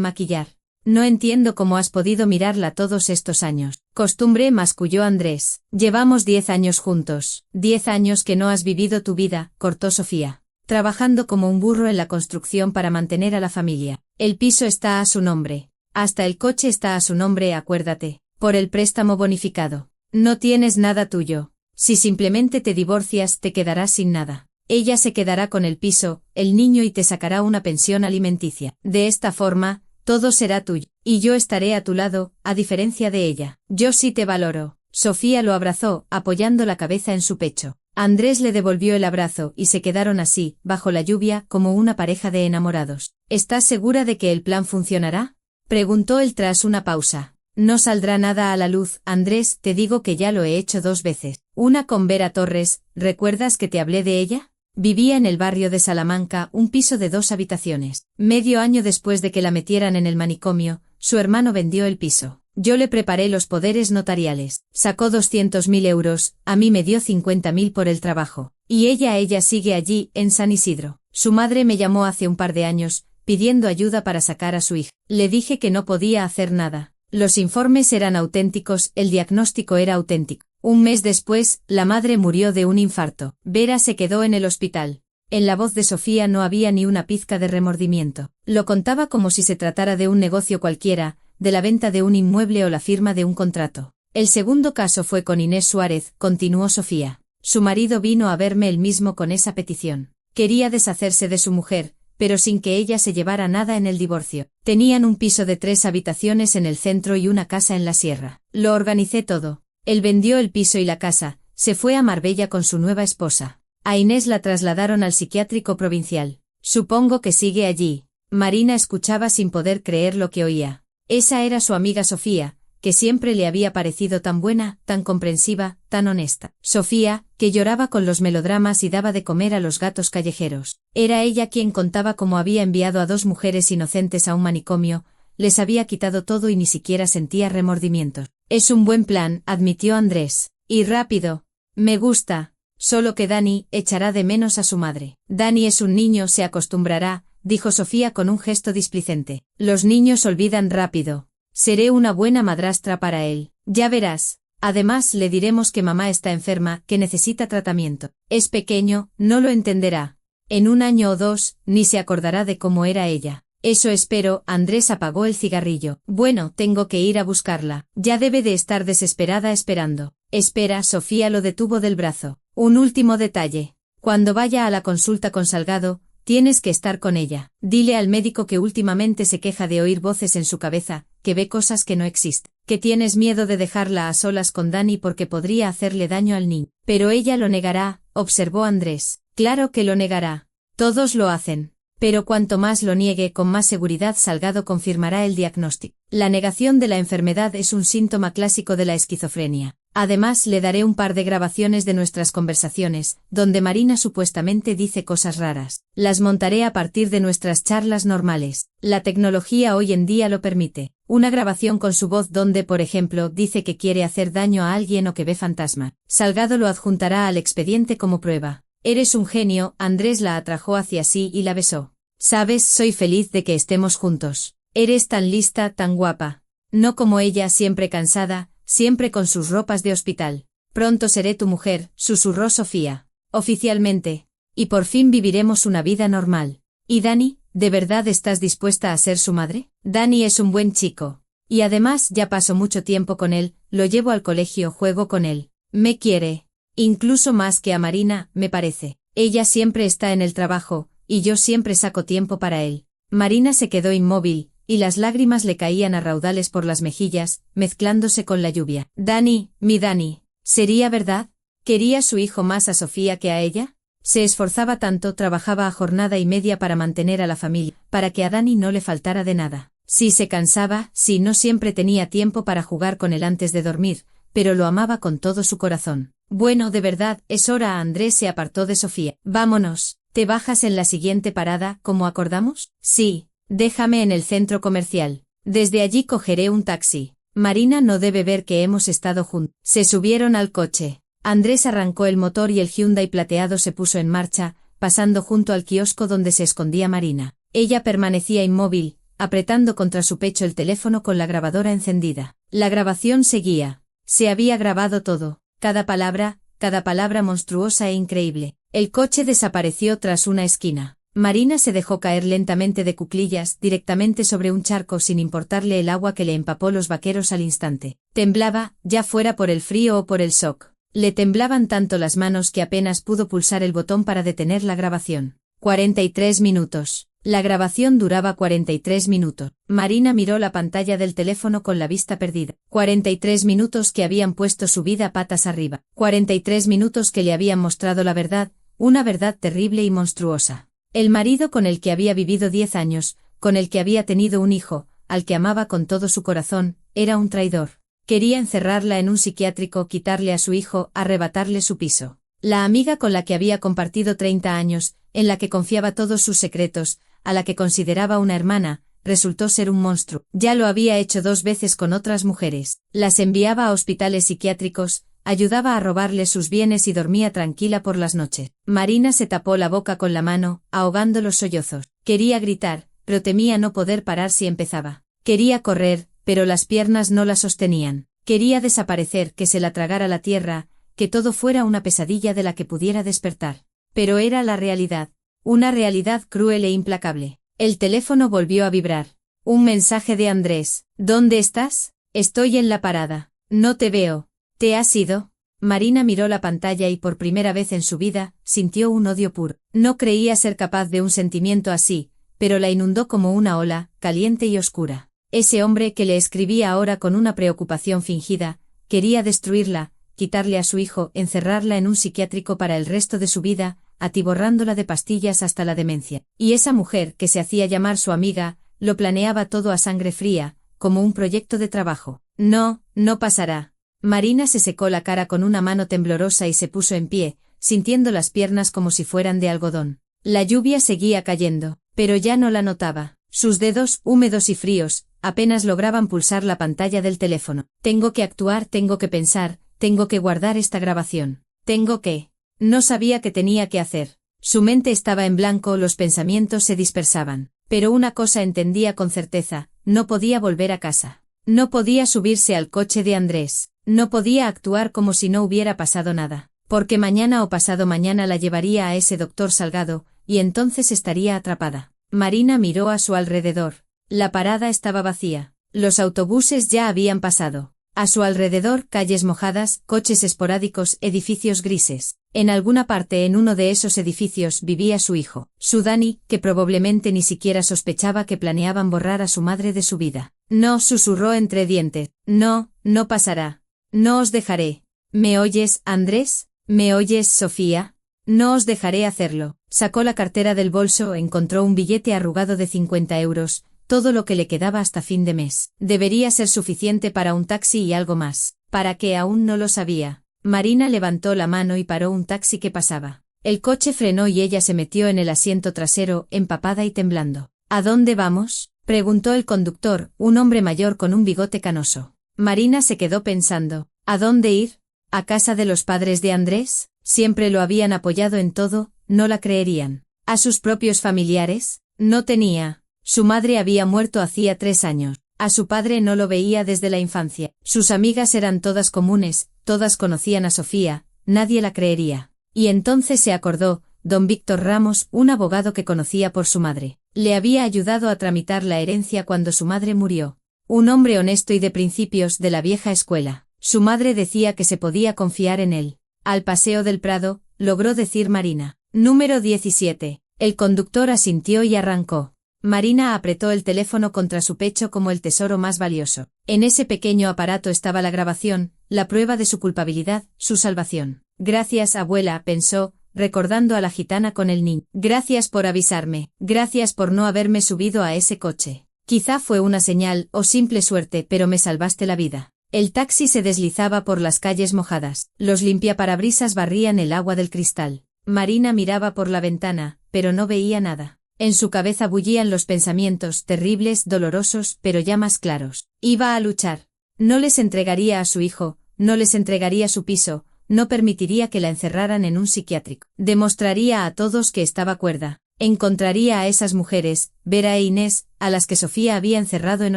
maquillar. No entiendo cómo has podido mirarla todos estos años. Costumbre, masculló Andrés. Llevamos 10 años juntos. 10 años que no has vivido tu vida, cortó Sofía. Trabajando como un burro en la construcción para mantener a la familia. El piso está a su nombre. Hasta el coche está a su nombre, acuérdate. Por el préstamo bonificado. No tienes nada tuyo. Si simplemente te divorcias, te quedarás sin nada. Ella se quedará con el piso, el niño y te sacará una pensión alimenticia. De esta forma, todo será tuyo. Y yo estaré a tu lado, a diferencia de ella. Yo sí te valoro. Sofía lo abrazó, apoyando la cabeza en su pecho. Andrés le devolvió el abrazo y se quedaron así, bajo la lluvia, como una pareja de enamorados. ¿Estás segura de que el plan funcionará? Preguntó él tras una pausa. No saldrá nada a la luz, Andrés, te digo que ya lo he hecho 2 veces. Una con Vera Torres, ¿recuerdas que te hablé de ella? Vivía en el barrio de Salamanca, un piso de 2 habitaciones. Medio año después de que la metieran en el manicomio, su hermano vendió el piso. Yo le preparé los poderes notariales. Sacó 200.000 euros, a mí me dio 50.000 por el trabajo. Y ella sigue allí, en San Isidro. Su madre me llamó hace un par de años, pidiendo ayuda para sacar a su hija. Le dije que no podía hacer nada. Los informes eran auténticos, el diagnóstico era auténtico. Un mes después, la madre murió de un infarto. Vera se quedó en el hospital. En la voz de Sofía no había ni una pizca de remordimiento. Lo contaba como si se tratara de un negocio cualquiera, de la venta de un inmueble o la firma de un contrato. El segundo caso fue con Inés Suárez, continuó Sofía. Su marido vino a verme él mismo con esa petición. Quería deshacerse de su mujer, pero sin que ella se llevara nada en el divorcio. Tenían un piso de 3 habitaciones en el centro y una casa en la sierra. Lo organicé todo. Él vendió el piso y la casa, se fue a Marbella con su nueva esposa. A Inés la trasladaron al psiquiátrico provincial. Supongo que sigue allí. Marina escuchaba sin poder creer lo que oía. Esa era su amiga Sofía, que siempre le había parecido tan buena, tan comprensiva, tan honesta. Sofía, que lloraba con los melodramas y daba de comer a los gatos callejeros. Era ella quien contaba cómo había enviado a 2 mujeres inocentes a un manicomio, les había quitado todo y ni siquiera sentía remordimientos. Es un buen plan, admitió Andrés. Y rápido. Me gusta. Solo que Dani echará de menos a su madre. Dani es un niño, se acostumbrará, dijo Sofía con un gesto displicente. Los niños olvidan rápido. Seré una buena madrastra para él. Ya verás. Además le diremos que mamá está enferma, que necesita tratamiento. Es pequeño, no lo entenderá. En 1 año o 2, ni se acordará de cómo era ella. Eso espero. Andrés apagó el cigarrillo. Bueno, tengo que ir a buscarla. Ya debe de estar desesperada esperando. Espera, Sofía lo detuvo del brazo. Un último detalle. Cuando vaya a la consulta con Salgado, tienes que estar con ella. Dile al médico que últimamente se queja de oír voces en su cabeza, que ve cosas que no existen, que tienes miedo de dejarla a solas con Dani porque podría hacerle daño al niño. Pero ella lo negará, observó Andrés. Claro que lo negará. Todos lo hacen. Pero cuanto más lo niegue, con más seguridad Salgado confirmará el diagnóstico. La negación de la enfermedad es un síntoma clásico de la esquizofrenia. Además, le daré un par de grabaciones de nuestras conversaciones, donde Marina supuestamente dice cosas raras. Las montaré a partir de nuestras charlas normales. La tecnología hoy en día lo permite. Una grabación con su voz donde, por ejemplo, dice que quiere hacer daño a alguien o que ve fantasma. Salgado lo adjuntará al expediente como prueba. Eres un genio. Andrés la atrajo hacia sí y la besó. Sabes, soy feliz de que estemos juntos. Eres tan lista, tan guapa. No como ella, siempre cansada, siempre con sus ropas de hospital. Pronto seré tu mujer, susurró Sofía. Oficialmente. Y por fin viviremos una vida normal. ¿Y Dani, de verdad estás dispuesta a ser su madre? Dani es un buen chico. Y además ya paso mucho tiempo con él, lo llevo al colegio, juego con él. Me quiere. Incluso más que a Marina, me parece. Ella siempre está en el trabajo, y yo siempre saco tiempo para él. Marina se quedó inmóvil, y las lágrimas le caían a raudales por las mejillas, mezclándose con la lluvia. Dani, mi Dani. ¿Sería verdad? ¿Quería su hijo más a Sofía que a ella? Se esforzaba tanto, trabajaba a jornada y media para mantener a la familia, para que a Dani no le faltara de nada. Sí se cansaba, sí no siempre tenía tiempo para jugar con él antes de dormir, pero lo amaba con todo su corazón. Bueno, de verdad, es hora. Andrés se apartó de Sofía. Vámonos. ¿Te bajas en la siguiente parada, como acordamos? Sí. Déjame en el centro comercial. Desde allí cogeré un taxi. Marina no debe ver que hemos estado juntos. Se subieron al coche. Andrés arrancó el motor y el Hyundai plateado se puso en marcha, pasando junto al kiosco donde se escondía Marina. Ella permanecía inmóvil, apretando contra su pecho el teléfono con la grabadora encendida. La grabación seguía. Se había grabado todo, cada palabra monstruosa e increíble. El coche desapareció tras una esquina. Marina se dejó caer lentamente de cuclillas directamente sobre un charco sin importarle el agua que le empapó los vaqueros al instante. Temblaba, ya fuera por el frío o por el shock. Le temblaban tanto las manos que apenas pudo pulsar el botón para detener la grabación. 43 minutos. La grabación duraba 43 minutos. Marina miró la pantalla del teléfono con la vista perdida. 43 minutos que habían puesto su vida patas arriba. 43 minutos que le habían mostrado la verdad, una verdad terrible y monstruosa. El marido con el que había vivido 10 años, con el que había tenido un hijo, al que amaba con todo su corazón, era un traidor. Quería encerrarla en un psiquiátrico, quitarle a su hijo, arrebatarle su piso. La amiga con la que había compartido 30 años, en la que confiaba todos sus secretos, a la que consideraba una hermana, resultó ser un monstruo. Ya lo había hecho 2 veces con otras mujeres. Las enviaba a hospitales psiquiátricos, ayudaba a robarles sus bienes y dormía tranquila por las noches. Marina se tapó la boca con la mano, ahogando los sollozos. Quería gritar, pero temía no poder parar si empezaba. Quería correr, pero las piernas no la sostenían. Quería desaparecer, que se la tragara la tierra, que todo fuera una pesadilla de la que pudiera despertar. Pero era la realidad. Una realidad cruel e implacable. El teléfono volvió a vibrar. Un mensaje de Andrés. ¿Dónde estás? Estoy en la parada. No te veo. ¿Te has ido? Marina miró la pantalla y por primera vez en su vida, sintió un odio puro. No creía ser capaz de un sentimiento así, pero la inundó como una ola, caliente y oscura. Ese hombre que le escribía ahora con una preocupación fingida, quería destruirla, quitarle a su hijo, encerrarla en un psiquiátrico para el resto de su vida, atiborrándola de pastillas hasta la demencia. Y esa mujer, que se hacía llamar su amiga, lo planeaba todo a sangre fría, como un proyecto de trabajo. No, no pasará. Marina se secó la cara con una mano temblorosa y se puso en pie, sintiendo las piernas como si fueran de algodón. La lluvia seguía cayendo, pero ya no la notaba. Sus dedos, húmedos y fríos, apenas lograban pulsar la pantalla del teléfono. Tengo que actuar, tengo que pensar, tengo que guardar esta grabación. Tengo que... No sabía qué tenía que hacer. Su mente estaba en blanco, los pensamientos se dispersaban. Pero una cosa entendía con certeza, no podía volver a casa. No podía subirse al coche de Andrés. No podía actuar como si no hubiera pasado nada. Porque mañana o pasado mañana la llevaría a ese doctor Salgado, y entonces estaría atrapada. Marina miró a su alrededor. La parada estaba vacía. Los autobuses ya habían pasado. A su alrededor, calles mojadas, coches esporádicos, edificios grises. En alguna parte en uno de esos edificios vivía su hijo, su Dani, que probablemente ni siquiera sospechaba que planeaban borrar a su madre de su vida. No, susurró entre dientes. No, no pasará. No os dejaré. ¿Me oyes, Andrés? ¿Me oyes, Sofía? No os dejaré hacerlo. Sacó la cartera del bolso, encontró un billete arrugado de 50 euros, todo lo que le quedaba hasta fin de mes. Debería ser suficiente para un taxi y algo más. ¿Para qué? Aún no lo sabía. Marina levantó la mano y paró un taxi que pasaba. El coche frenó y ella se metió en el asiento trasero, empapada y temblando. ¿A dónde vamos?, preguntó el conductor, un hombre mayor con un bigote canoso. Marina se quedó pensando. ¿A dónde ir? ¿A casa de los padres de Andrés? Siempre lo habían apoyado en todo, no la creerían. ¿A sus propios familiares? No tenía. Su madre había muerto hacía 3 años. A su padre no lo veía desde la infancia. Sus amigas eran todas comunes, todas conocían a Sofía, nadie la creería. Y entonces se acordó, don Víctor Ramos, un abogado que conocía por su madre. Le había ayudado a tramitar la herencia cuando su madre murió. Un hombre honesto y de principios, de la vieja escuela. Su madre decía que se podía confiar en él. Al Paseo del Prado, logró decir Marina. Número 17. El conductor asintió y arrancó. Marina apretó el teléfono contra su pecho como el tesoro más valioso. En ese pequeño aparato estaba la grabación, la prueba de su culpabilidad, su salvación. Gracias, abuela, pensó, recordando a la gitana con el niño. Gracias por avisarme, gracias por no haberme subido a ese coche. Quizá fue una señal o simple suerte, pero me salvaste la vida. El taxi se deslizaba por las calles mojadas. Los limpiaparabrisas barrían el agua del cristal. Marina miraba por la ventana, pero no veía nada. En su cabeza bullían los pensamientos, terribles, dolorosos, pero ya más claros. Iba a luchar. No les entregaría a su hijo, no les entregaría su piso, no permitiría que la encerraran en un psiquiátrico. Demostraría a todos que estaba cuerda. Encontraría a esas mujeres, Vera e Inés, a las que Sofía había encerrado en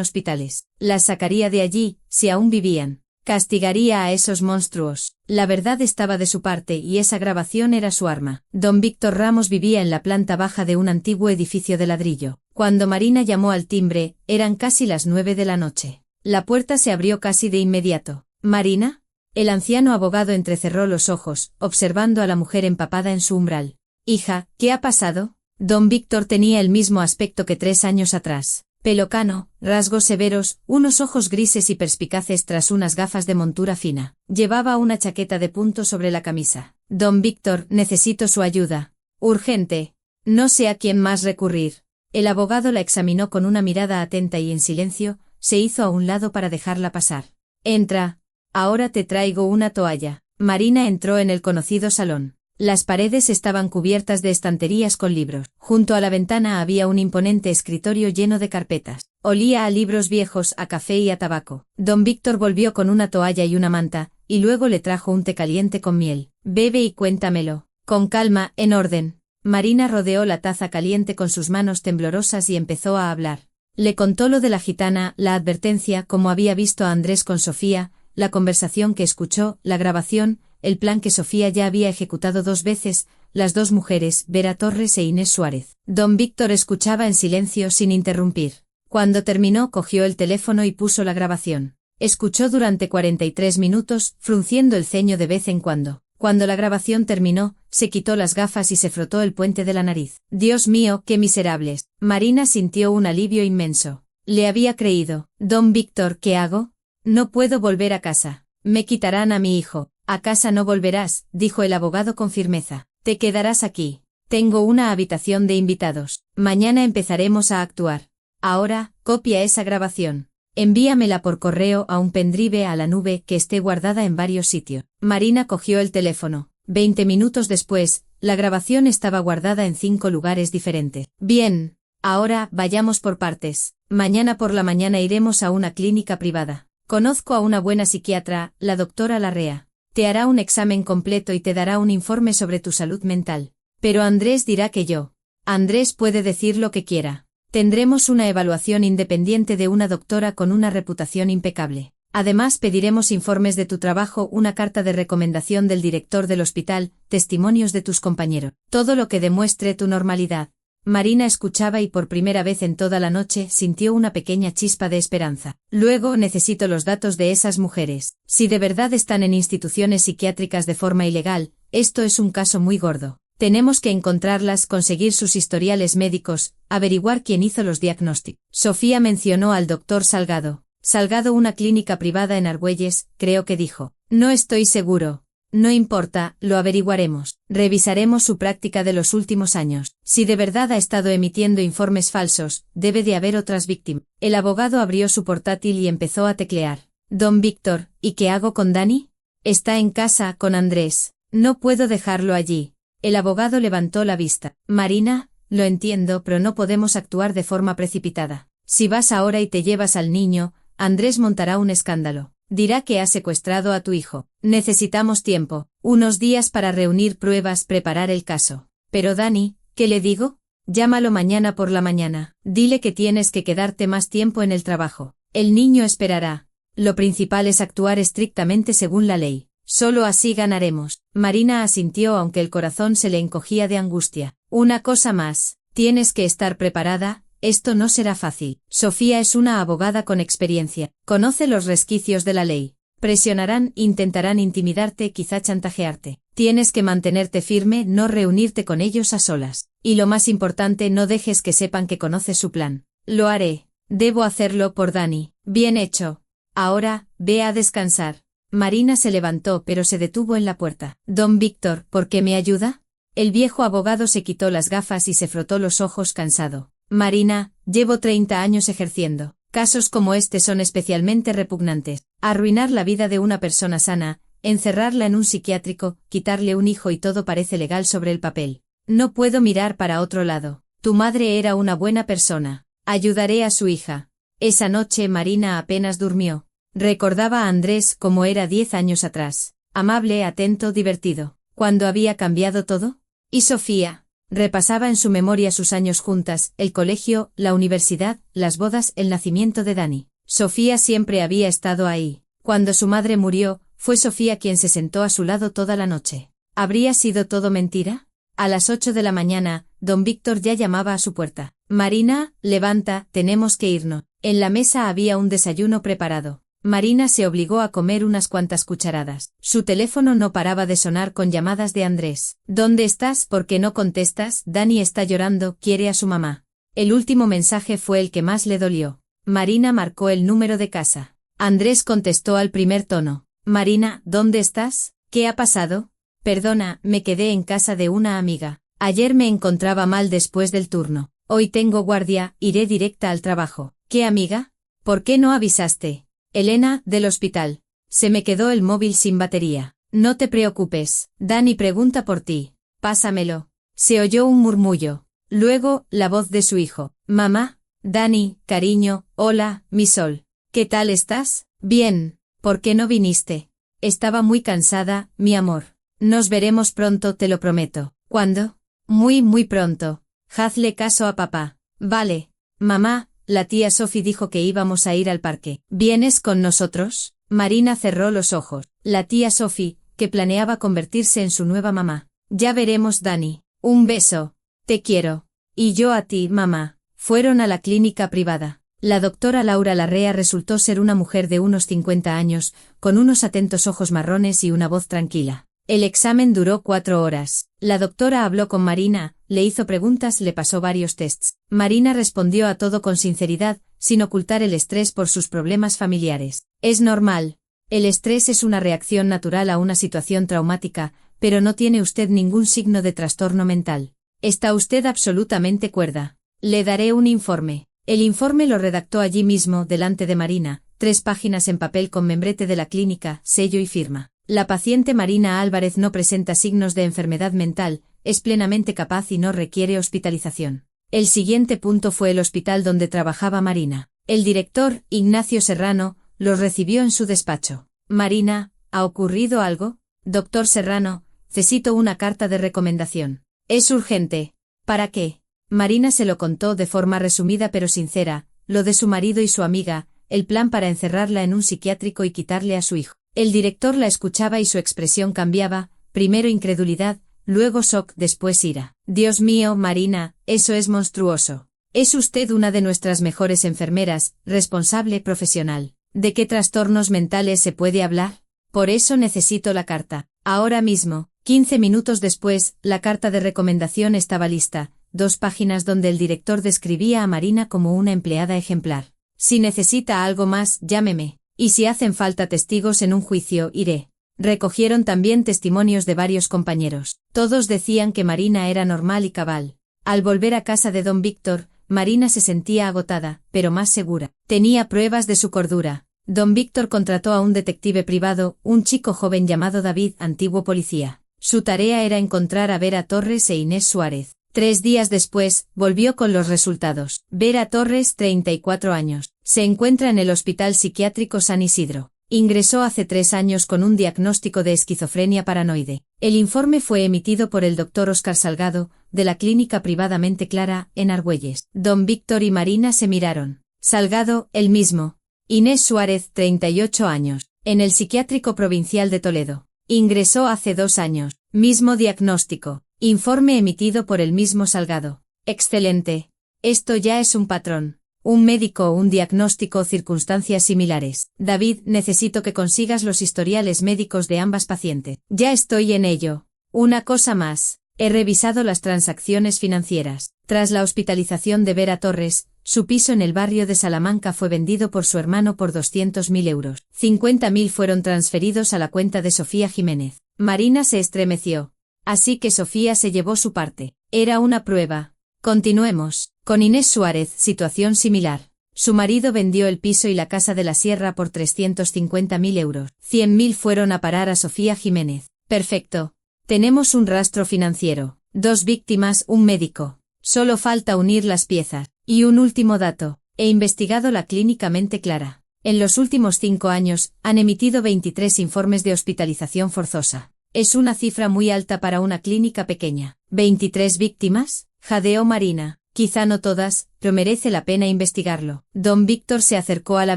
hospitales. Las sacaría de allí, si aún vivían. Castigaría a esos monstruos. La verdad estaba de su parte y esa grabación era su arma. Don Víctor Ramos vivía en la planta baja de un antiguo edificio de ladrillo. Cuando Marina llamó al timbre, eran casi las 9 de la noche. La puerta se abrió casi de inmediato. ¿Marina? El anciano abogado entrecerró los ojos, observando a la mujer empapada en su umbral. Hija, ¿qué ha pasado? Don Víctor tenía el mismo aspecto que 3 años atrás. Pelo cano, rasgos severos, unos ojos grises y perspicaces tras unas gafas de montura fina. Llevaba una chaqueta de punto sobre la camisa. Don Víctor, necesito su ayuda. Urgente. No sé a quién más recurrir. El abogado la examinó con una mirada atenta y en silencio, se hizo a un lado para dejarla pasar. Entra. Ahora te traigo una toalla. Marina entró en el conocido salón. Las paredes estaban cubiertas de estanterías con libros. Junto a la ventana había un imponente escritorio lleno de carpetas. Olía a libros viejos, a café y a tabaco. Don Víctor volvió con una toalla y una manta, y luego le trajo un té caliente con miel. Bebe y cuéntamelo. Con calma, en orden. Marina rodeó la taza caliente con sus manos temblorosas y empezó a hablar. Le contó lo de la gitana, la advertencia, como había visto a Andrés con Sofía, la conversación que escuchó, la grabación, el plan que Sofía ya había ejecutado 2 veces, las 2 mujeres, Vera Torres e Inés Suárez. Don Víctor escuchaba en silencio sin interrumpir. Cuando terminó cogió el teléfono y puso la grabación. Escuchó durante 43 minutos, frunciendo el ceño de vez en cuando. Cuando la grabación terminó, se quitó las gafas y se frotó el puente de la nariz. Dios mío, qué miserables. Marina sintió un alivio inmenso. Le había creído. Don Víctor, ¿qué hago? No puedo volver a casa. Me quitarán a mi hijo. A casa no volverás, dijo el abogado con firmeza. Te quedarás aquí. Tengo una habitación de invitados. Mañana empezaremos a actuar. Ahora, copia esa grabación. Envíamela por correo a un pendrive a la nube que esté guardada en varios sitios. Marina cogió el teléfono. 20 minutos después, la grabación estaba guardada en 5 lugares diferentes. Bien. Ahora, vayamos por partes. Mañana por la mañana iremos a una clínica privada. Conozco a una buena psiquiatra, la doctora Larrea. Te hará un examen completo y te dará un informe sobre tu salud mental. Pero Andrés dirá que yo. Andrés puede decir lo que quiera. Tendremos una evaluación independiente de una doctora con una reputación impecable. Además pediremos informes de tu trabajo, una carta de recomendación del director del hospital, testimonios de tus compañeros. Todo lo que demuestre tu normalidad. Marina escuchaba y por primera vez en toda la noche sintió una pequeña chispa de esperanza. Luego necesito los datos de esas mujeres. Si de verdad están en instituciones psiquiátricas de forma ilegal, esto es un caso muy gordo. Tenemos que encontrarlas, conseguir sus historiales médicos, averiguar quién hizo los diagnósticos. Sofía mencionó al doctor Salgado. Salgado, una clínica privada en Argüelles, creo que dijo. No estoy seguro. No importa, lo averiguaremos. Revisaremos su práctica de los últimos años. Si de verdad ha estado emitiendo informes falsos, debe de haber otras víctimas. El abogado abrió su portátil y empezó a teclear. Don Víctor, ¿y qué hago con Dani? Está en casa, con Andrés. No puedo dejarlo allí. El abogado levantó la vista. Marina, lo entiendo, pero no podemos actuar de forma precipitada. Si vas ahora y te llevas al niño, Andrés montará un escándalo. Dirá que has secuestrado a tu hijo. Necesitamos tiempo, unos días para reunir pruebas, preparar el caso. Pero Dani, ¿qué le digo? Llámalo mañana por la mañana. Dile que tienes que quedarte más tiempo en el trabajo. El niño esperará. Lo principal es actuar estrictamente según la ley. Solo así ganaremos. Marina asintió aunque el corazón se le encogía de angustia. Una cosa más. Tienes que estar preparada. Esto no será fácil. Sofía es una abogada con experiencia. Conoce los resquicios de la ley. Presionarán, intentarán intimidarte, quizá chantajearte. Tienes que mantenerte firme, no reunirte con ellos a solas. Y lo más importante, no dejes que sepan que conoces su plan. Lo haré. Debo hacerlo por Dani. Bien hecho. Ahora, ve a descansar. Marina se levantó pero se detuvo en la puerta. Don Víctor, ¿por qué me ayuda? El viejo abogado se quitó las gafas y se frotó los ojos cansado. Marina, llevo 30 años ejerciendo. Casos como este son especialmente repugnantes. Arruinar la vida de una persona sana, encerrarla en un psiquiátrico, quitarle un hijo y todo parece legal sobre el papel. No puedo mirar para otro lado. Tu madre era una buena persona. Ayudaré a su hija. Esa noche Marina apenas durmió. Recordaba a Andrés como era 10 años atrás. Amable, atento, divertido. ¿Cuándo había cambiado todo? ¿Y Sofía? Repasaba en su memoria sus años juntas, el colegio, la universidad, las bodas, el nacimiento de Dani. Sofía siempre había estado ahí. Cuando su madre murió, fue Sofía quien se sentó a su lado toda la noche. ¿Habría sido todo mentira? A las 8 de la mañana, don Víctor ya llamaba a su puerta. Marina, levanta, tenemos que irnos. En la mesa había un desayuno preparado. Marina se obligó a comer unas cuantas cucharadas. Su teléfono no paraba de sonar con llamadas de Andrés. ¿Dónde estás? ¿Por qué no contestas? Dani está llorando, quiere a su mamá. El último mensaje fue el que más le dolió. Marina marcó el número de casa. Andrés contestó al primer tono. Marina, ¿dónde estás? ¿Qué ha pasado? Perdona, me quedé en casa de una amiga. Ayer me encontraba mal después del turno. Hoy tengo guardia, iré directa al trabajo. ¿Qué amiga? ¿Por qué no avisaste? Elena, del hospital. Se me quedó el móvil sin batería. No te preocupes, Dani pregunta por ti. Pásamelo. Se oyó un murmullo. Luego, la voz de su hijo. Mamá, Dani, cariño, hola, mi sol. ¿Qué tal estás? Bien. ¿Por qué no viniste? Estaba muy cansada, mi amor. Nos veremos pronto, te lo prometo. ¿Cuándo? Muy pronto. Hazle caso a papá. Vale. Mamá, la tía Sophie dijo que íbamos a ir al parque. ¿Vienes con nosotros? Marina cerró los ojos. La tía Sophie, que planeaba convertirse en su nueva mamá. Ya veremos, Dani. Un beso. Te quiero. Y yo a ti, mamá. Fueron a la clínica privada. La doctora Laura Larrea resultó ser una mujer de unos 50 años, con unos atentos ojos marrones y una voz tranquila. El examen duró 4 horas. La doctora habló con Marina, le hizo preguntas, le pasó varios tests. Marina respondió a todo con sinceridad, sin ocultar el estrés por sus problemas familiares. Es normal. El estrés es una reacción natural a una situación traumática, pero no tiene usted ningún signo de trastorno mental. Está usted absolutamente cuerda. Le daré un informe. El informe lo redactó allí mismo, delante de Marina, 3 páginas en papel con membrete de la clínica, sello y firma. La paciente Marina Álvarez no presenta signos de enfermedad mental, es plenamente capaz y no requiere hospitalización. El siguiente punto fue el hospital donde trabajaba Marina. El director, Ignacio Serrano, los recibió en su despacho. Marina, ¿ha ocurrido algo? Doctor Serrano, necesito una carta de recomendación. Es urgente. ¿Para qué? Marina se lo contó de forma resumida pero sincera, lo de su marido y su amiga, el plan para encerrarla en un psiquiátrico y quitarle a su hijo. El director la escuchaba y su expresión cambiaba, primero incredulidad, luego shock, después ira. Dios mío, Marina, eso es monstruoso. Es usted una de nuestras mejores enfermeras, responsable profesional. ¿De qué trastornos mentales se puede hablar? Por eso necesito la carta. Ahora mismo. 15 minutos después, la carta de recomendación estaba lista, 2 páginas donde el director describía a Marina como una empleada ejemplar. Si necesita algo más, llámeme. Y si hacen falta testigos en un juicio, iré. Recogieron también testimonios de varios compañeros. Todos decían que Marina era normal y cabal. Al volver a casa de don Víctor, Marina se sentía agotada, pero más segura. Tenía pruebas de su cordura. Don Víctor contrató a un detective privado, un chico joven llamado David, antiguo policía. Su tarea era encontrar a Vera Torres e Inés Suárez. 3 días después, volvió con los resultados. Vera Torres, 34 años. Se encuentra en el Hospital Psiquiátrico San Isidro. Ingresó hace 3 años con un diagnóstico de esquizofrenia paranoide. El informe fue emitido por el doctor Óscar Salgado, de la clínica privadamente Clara, en Argüelles. Don Víctor y Marina se miraron. Salgado, el mismo. Inés Suárez, 38 años. En el Psiquiátrico Provincial de Toledo. Ingresó hace 2 años. Mismo diagnóstico. Informe emitido por el mismo Salgado. Excelente. Esto ya es un patrón. Un médico, un diagnóstico, circunstancias similares. David, necesito que consigas los historiales médicos de ambas pacientes. Ya estoy en ello. Una cosa más. He revisado las transacciones financieras. Tras la hospitalización de Vera Torres, su piso en el barrio de Salamanca fue vendido por su hermano por 200.000 euros. 50.000 fueron transferidos a la cuenta de Sofía Jiménez. Marina se estremeció. Así que Sofía se llevó su parte. Era una prueba. Continuemos. Con Inés Suárez, situación similar. Su marido vendió el piso y la casa de la Sierra por 350.000 euros. 100.000 fueron a parar a Sofía Jiménez. Perfecto. Tenemos un rastro financiero. 2 víctimas, un médico. Solo falta unir las piezas. Y un último dato. He investigado la clínica Mente Clara. En los últimos 5 años, han emitido 23 informes de hospitalización forzosa. Es una cifra muy alta para una clínica pequeña. ¿23 víctimas? Jadeó Marina. Quizá no todas, pero merece la pena investigarlo. Don Víctor se acercó a la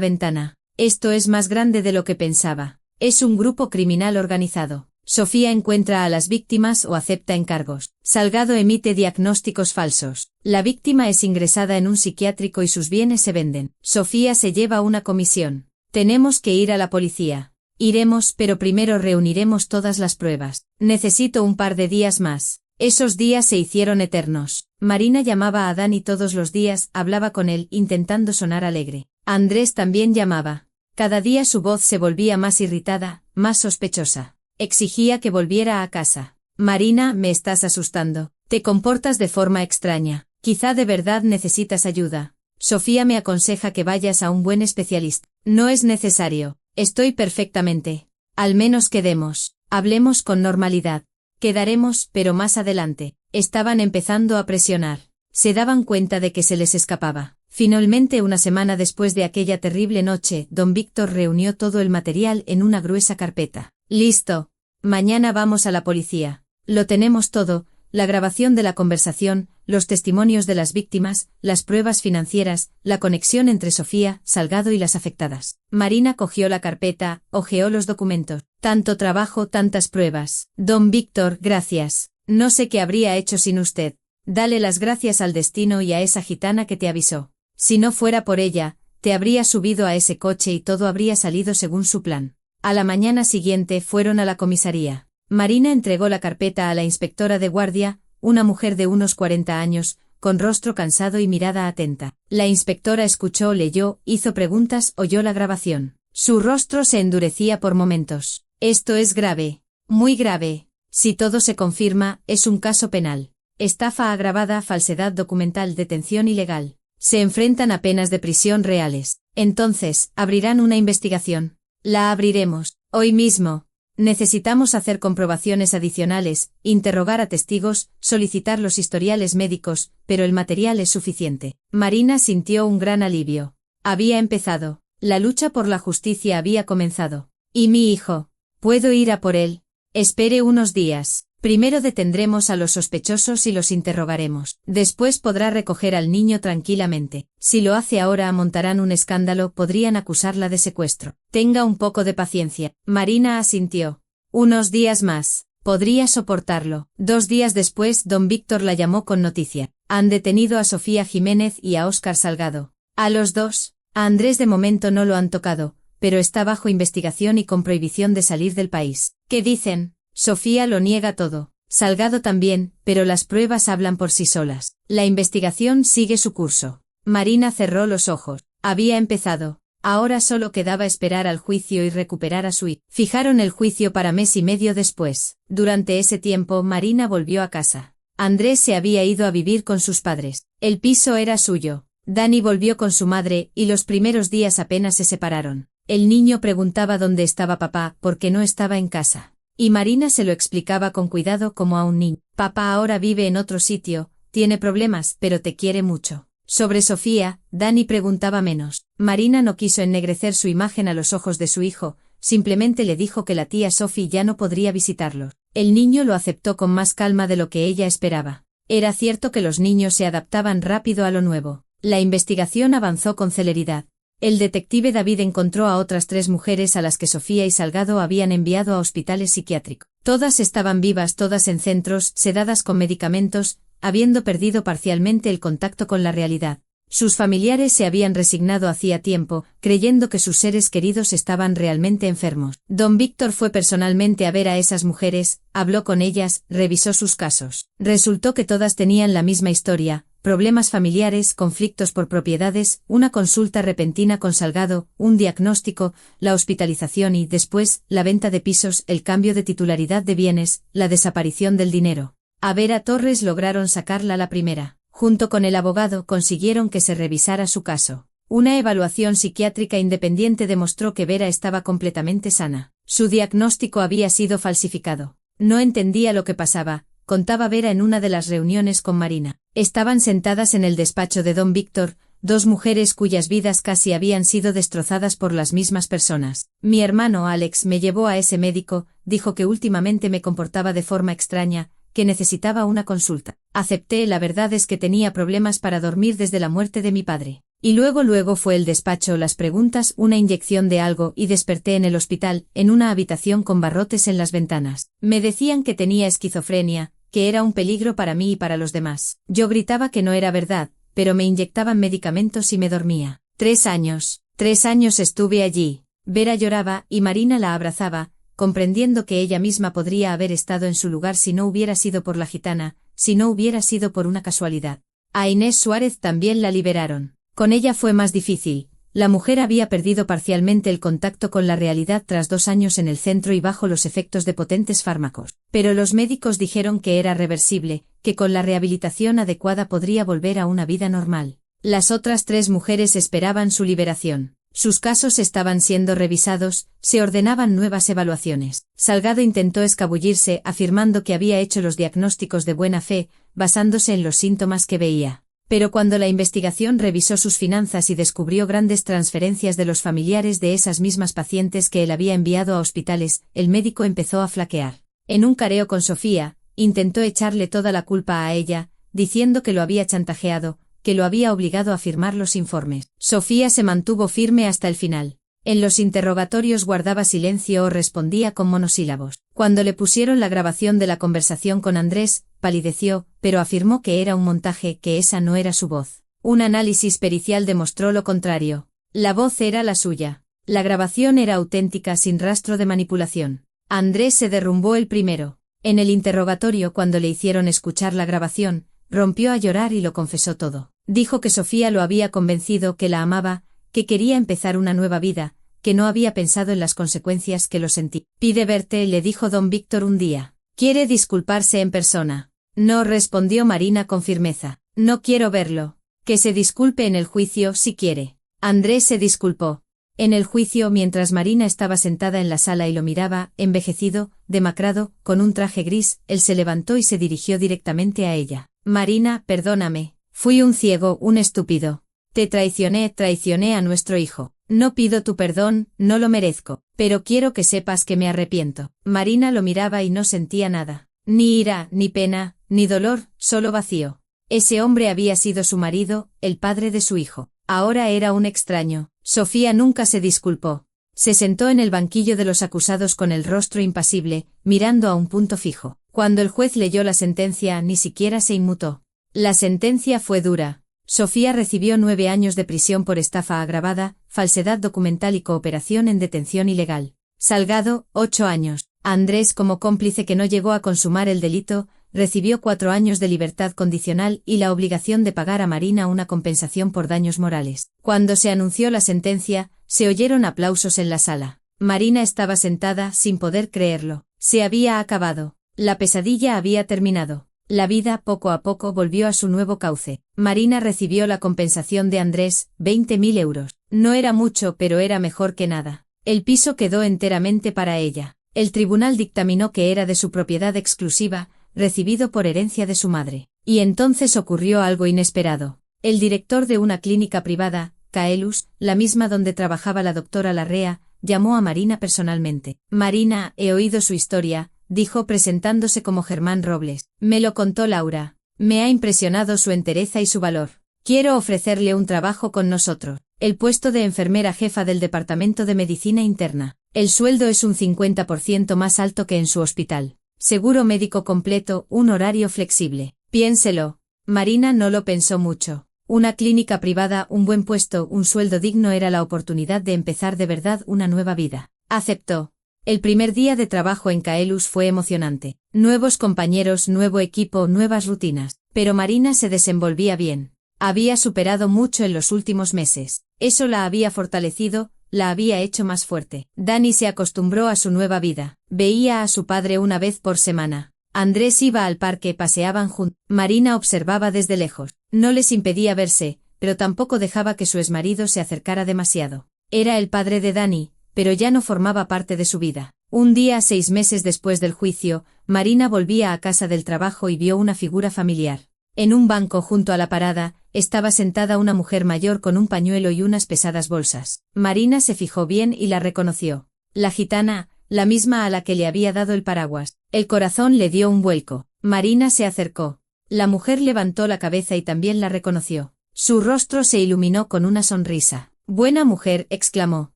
ventana. Esto es más grande de lo que pensaba. Es un grupo criminal organizado. Sofía encuentra a las víctimas o acepta encargos. Salgado emite diagnósticos falsos. La víctima es ingresada en un psiquiátrico y sus bienes se venden. Sofía se lleva una comisión. Tenemos que ir a la policía. Iremos, pero primero reuniremos todas las pruebas. Necesito un par de días más. Esos días se hicieron eternos. Marina llamaba a Dani todos los días, hablaba con él, intentando sonar alegre. Andrés también llamaba. Cada día su voz se volvía más irritada, más sospechosa. Exigía que volviera a casa. Marina, me estás asustando. Te comportas de forma extraña. Quizá de verdad necesitas ayuda. Sofía me aconseja que vayas a un buen especialista. No es necesario. Estoy perfectamente. Al menos quedemos. Hablemos con normalidad. Quedaremos, pero más adelante. Estaban empezando a presionar. Se daban cuenta de que se les escapaba. Finalmente, una semana después de aquella terrible noche, don Víctor reunió todo el material en una gruesa carpeta. Listo. Mañana vamos a la policía. Lo tenemos todo, la grabación de la conversación, los testimonios de las víctimas, las pruebas financieras, la conexión entre Sofía, Salgado y las afectadas. Marina cogió la carpeta, hojeó los documentos. Tanto trabajo, tantas pruebas. Don Víctor, gracias. No sé qué habría hecho sin usted. Dale las gracias al destino y a esa gitana que te avisó. Si no fuera por ella, te habría subido a ese coche y todo habría salido según su plan. A la mañana siguiente fueron a la comisaría. Marina entregó la carpeta a la inspectora de guardia, una mujer de unos 40 años, con rostro cansado y mirada atenta. La inspectora escuchó, leyó, hizo preguntas, oyó la grabación. Su rostro se endurecía por momentos. Esto es grave. Muy grave. Si todo se confirma, es un caso penal. Estafa agravada, falsedad documental, detención ilegal. Se enfrentan a penas de prisión reales. Entonces, abrirán una investigación. La abriremos. Hoy mismo. Necesitamos hacer comprobaciones adicionales, interrogar a testigos, solicitar los historiales médicos, pero el material es suficiente. Marina sintió un gran alivio. Había empezado. La lucha por la justicia había comenzado. ¿Y mi hijo? ¿Puedo ir a por él? Espere unos días. Primero detendremos a los sospechosos y los interrogaremos. Después podrá recoger al niño tranquilamente. Si lo hace ahora montarán un escándalo, podrían acusarla de secuestro. Tenga un poco de paciencia. Marina asintió. Unos días más. Podría soportarlo. 2 días después, don Víctor la llamó con noticia. Han detenido a Sofía Jiménez y a Óscar Salgado. A los dos. A Andrés de momento no lo han tocado, pero está bajo investigación y con prohibición de salir del país. ¿Qué dicen? Sofía lo niega todo. Salgado también, pero las pruebas hablan por sí solas. La investigación sigue su curso. Marina cerró los ojos. Había empezado. Ahora solo quedaba esperar al juicio y recuperar a su hijo. Fijaron el juicio para mes y medio después. Durante ese tiempo, Marina volvió a casa. Andrés se había ido a vivir con sus padres. El piso era suyo. Dani volvió con su madre, y los primeros días apenas se separaron. El niño preguntaba dónde estaba papá, porque no estaba en casa. Y Marina se lo explicaba con cuidado como a un niño. Papá ahora vive en otro sitio, tiene problemas, pero te quiere mucho. Sobre Sofía, Dani preguntaba menos. Marina no quiso ennegrecer su imagen a los ojos de su hijo, simplemente le dijo que la tía Sophie ya no podría visitarlo. El niño lo aceptó con más calma de lo que ella esperaba. Era cierto que los niños se adaptaban rápido a lo nuevo. La investigación avanzó con celeridad. El detective David encontró a otras 3 mujeres a las que Sofía y Salgado habían enviado a hospitales psiquiátricos. Todas estaban vivas, todas en centros, sedadas con medicamentos, habiendo perdido parcialmente el contacto con la realidad. Sus familiares se habían resignado hacía tiempo, creyendo que sus seres queridos estaban realmente enfermos. Don Víctor fue personalmente a ver a esas mujeres, habló con ellas, revisó sus casos. Resultó que todas tenían la misma historia. Problemas familiares, conflictos por propiedades, una consulta repentina con Salgado, un diagnóstico, la hospitalización y, después, la venta de pisos, el cambio de titularidad de bienes, la desaparición del dinero. A Vera Torres lograron sacarla la primera. Junto con el abogado consiguieron que se revisara su caso. Una evaluación psiquiátrica independiente demostró que Vera estaba completamente sana. Su diagnóstico había sido falsificado. No entendía lo que pasaba, contaba Vera en una de las reuniones con Marina. Estaban sentadas en el despacho de don Víctor, dos mujeres cuyas vidas casi habían sido destrozadas por las mismas personas. Mi hermano Alex me llevó a ese médico, dijo que últimamente me comportaba de forma extraña, que necesitaba una consulta. Acepté, la verdad es que tenía problemas para dormir desde la muerte de mi padre. Y luego fue el despacho, las preguntas, una inyección de algo y desperté en el hospital, en una habitación con barrotes en las ventanas. Me decían que tenía esquizofrenia, que era un peligro para mí y para los demás. Yo gritaba que no era verdad, pero me inyectaban medicamentos y me dormía. 3 años. 3 años estuve allí. Vera lloraba y Marina la abrazaba, comprendiendo que ella misma podría haber estado en su lugar si no hubiera sido por la gitana, si no hubiera sido por una casualidad. A Inés Suárez también la liberaron. Con ella fue más difícil. La mujer había perdido parcialmente el contacto con la realidad tras 2 años en el centro y bajo los efectos de potentes fármacos. Pero los médicos dijeron que era reversible, que con la rehabilitación adecuada podría volver a una vida normal. Las otras 3 mujeres esperaban su liberación. Sus casos estaban siendo revisados, se ordenaban nuevas evaluaciones. Salgado intentó escabullirse, afirmando que había hecho los diagnósticos de buena fe, basándose en los síntomas que veía. Pero cuando la investigación revisó sus finanzas y descubrió grandes transferencias de los familiares de esas mismas pacientes que él había enviado a hospitales, el médico empezó a flaquear. En un careo con Sofía, intentó echarle toda la culpa a ella, diciendo que lo había chantajeado, que lo había obligado a firmar los informes. Sofía se mantuvo firme hasta el final. En los interrogatorios guardaba silencio o respondía con monosílabos. Cuando le pusieron la grabación de la conversación con Andrés, palideció, pero afirmó que era un montaje, que esa no era su voz. Un análisis pericial demostró lo contrario. La voz era la suya. La grabación era auténtica, sin rastro de manipulación. Andrés se derrumbó el primero. En el interrogatorio, cuando le hicieron escuchar la grabación, rompió a llorar y lo confesó todo. Dijo que Sofía lo había convencido, que la amaba, que quería empezar una nueva vida, que no había pensado en las consecuencias, que lo sentí. Pide verte, le dijo don Víctor un día. Quiere disculparse en persona. No, respondió Marina con firmeza. No quiero verlo. Que se disculpe en el juicio si quiere. Andrés se disculpó. En el juicio, mientras Marina estaba sentada en la sala y lo miraba, envejecido, demacrado, con un traje gris, él se levantó y se dirigió directamente a ella. Marina, perdóname. Fui un ciego, un estúpido. Te traicioné a nuestro hijo. No pido tu perdón, no lo merezco, pero quiero que sepas que me arrepiento. Marina lo miraba y no sentía nada. Ni ira, ni pena, ni dolor, solo vacío. Ese hombre había sido su marido, el padre de su hijo. Ahora era un extraño. Sofía nunca se disculpó. Se sentó en el banquillo de los acusados con el rostro impasible, mirando a un punto fijo. Cuando el juez leyó la sentencia, ni siquiera se inmutó. La sentencia fue dura. Sofía recibió 9 años de prisión por estafa agravada, falsedad documental y cooperación en detención ilegal. Salgado, 8 años. Andrés, como cómplice que no llegó a consumar el delito, recibió 4 años de libertad condicional y la obligación de pagar a Marina una compensación por daños morales. Cuando se anunció la sentencia, se oyeron aplausos en la sala. Marina estaba sentada, sin poder creerlo. Se había acabado. La pesadilla había terminado. La vida, poco a poco, volvió a su nuevo cauce. Marina recibió la compensación de Andrés, 20.000 euros. No era mucho, pero era mejor que nada. El piso quedó enteramente para ella. El tribunal dictaminó que era de su propiedad exclusiva, recibido por herencia de su madre. Y entonces ocurrió algo inesperado. El director de una clínica privada, Caelus, la misma donde trabajaba la doctora Larrea, llamó a Marina personalmente. Marina, he oído su historia, dijo presentándose como Germán Robles. Me lo contó Laura. Me ha impresionado su entereza y su valor. Quiero ofrecerle un trabajo con nosotros. El puesto de enfermera jefa del Departamento de Medicina Interna. El sueldo es un 50% más alto que en su hospital. Seguro médico completo, un horario flexible. Piénselo. Marina no lo pensó mucho. Una clínica privada, un buen puesto, un sueldo digno era la oportunidad de empezar de verdad una nueva vida. Aceptó. El primer día de trabajo en Caelus fue emocionante. Nuevos compañeros, nuevo equipo, nuevas rutinas. Pero Marina se desenvolvía bien. Había superado mucho en los últimos meses. Eso la había fortalecido, la había hecho más fuerte. Dani se acostumbró a su nueva vida. Veía a su padre una vez por semana. Andrés iba al parque, paseaban juntos. Marina observaba desde lejos. No les impedía verse, pero tampoco dejaba que su exmarido se acercara demasiado. Era el padre de Dani, pero ya no formaba parte de su vida. Un día, 6 meses después del juicio, Marina volvía a casa del trabajo y vio una figura familiar. En un banco junto a la parada, estaba sentada una mujer mayor con un pañuelo y unas pesadas bolsas. Marina se fijó bien y la reconoció. La gitana, la misma a la que le había dado el paraguas. El corazón le dio un vuelco. Marina se acercó. La mujer levantó la cabeza y también la reconoció. Su rostro se iluminó con una sonrisa. «Buena mujer», exclamó.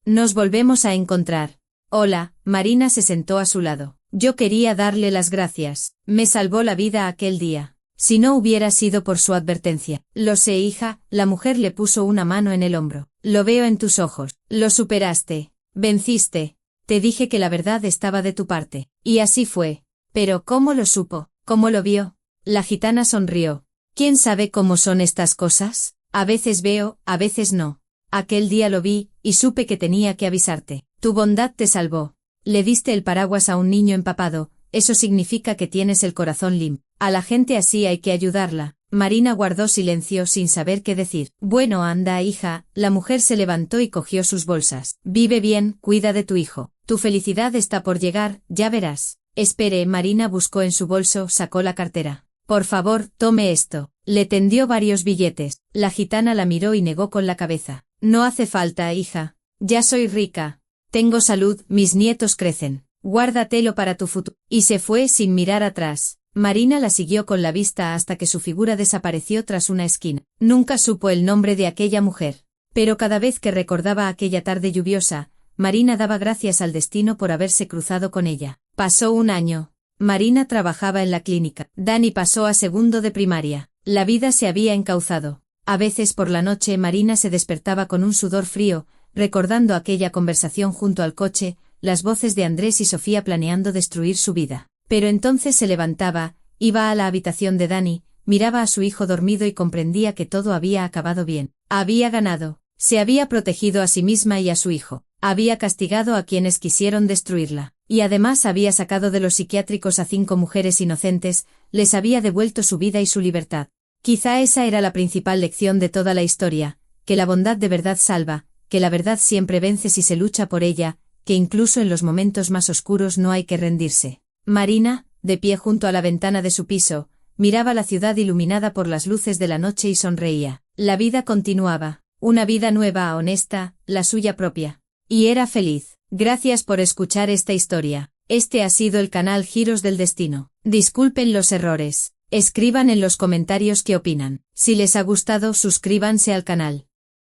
«Nos volvemos a encontrar». «Hola», Marina se sentó a su lado. «Yo quería darle las gracias. Me salvó la vida aquel día. Si no hubiera sido por su advertencia». «Lo sé, hija», la mujer le puso una mano en el hombro. «Lo veo en tus ojos. Lo superaste. Venciste. Te dije que la verdad estaba de tu parte. Y así fue. Pero ¿cómo lo supo? ¿Cómo lo vio?» La gitana sonrió. «¿Quién sabe cómo son estas cosas? A veces veo, a veces no. Aquel día lo vi, y supe que tenía que avisarte. Tu bondad te salvó. Le diste el paraguas a un niño empapado, eso significa que tienes el corazón limpio. A la gente así hay que ayudarla». Marina guardó silencio sin saber qué decir. «Bueno, anda, hija», la mujer se levantó y cogió sus bolsas. «Vive bien, cuida de tu hijo. Tu felicidad está por llegar, ya verás». «Espere», Marina buscó en su bolso, sacó la cartera. «Por favor, tome esto». Le tendió varios billetes. La gitana la miró y negó con la cabeza. «No hace falta, hija. Ya soy rica. Tengo salud, mis nietos crecen. Guárdatelo para tu futuro». Y se fue sin mirar atrás. Marina la siguió con la vista hasta que su figura desapareció tras una esquina. Nunca supo el nombre de aquella mujer. Pero cada vez que recordaba aquella tarde lluviosa, Marina daba gracias al destino por haberse cruzado con ella. Pasó un año. Marina trabajaba en la clínica. Dani pasó a segundo de primaria. La vida se había encauzado. A veces por la noche Marina se despertaba con un sudor frío, recordando aquella conversación junto al coche, las voces de Andrés y Sofía planeando destruir su vida. Pero entonces se levantaba, iba a la habitación de Dani, miraba a su hijo dormido y comprendía que todo había acabado bien. Había ganado. Se había protegido a sí misma y a su hijo. Había castigado a quienes quisieron destruirla. Y además había sacado de los psiquiátricos a 5 mujeres inocentes, les había devuelto su vida y su libertad. Quizá esa era la principal lección de toda la historia, que la bondad de verdad salva, que la verdad siempre vence si se lucha por ella, que incluso en los momentos más oscuros no hay que rendirse. Marina, de pie junto a la ventana de su piso, miraba la ciudad iluminada por las luces de la noche y sonreía. La vida continuaba, una vida nueva, honesta, la suya propia. Y era feliz. Gracias por escuchar esta historia. Este ha sido el canal Giros del Destino. Disculpen los errores. Escriban en los comentarios qué opinan. Si les ha gustado, suscríbanse al canal.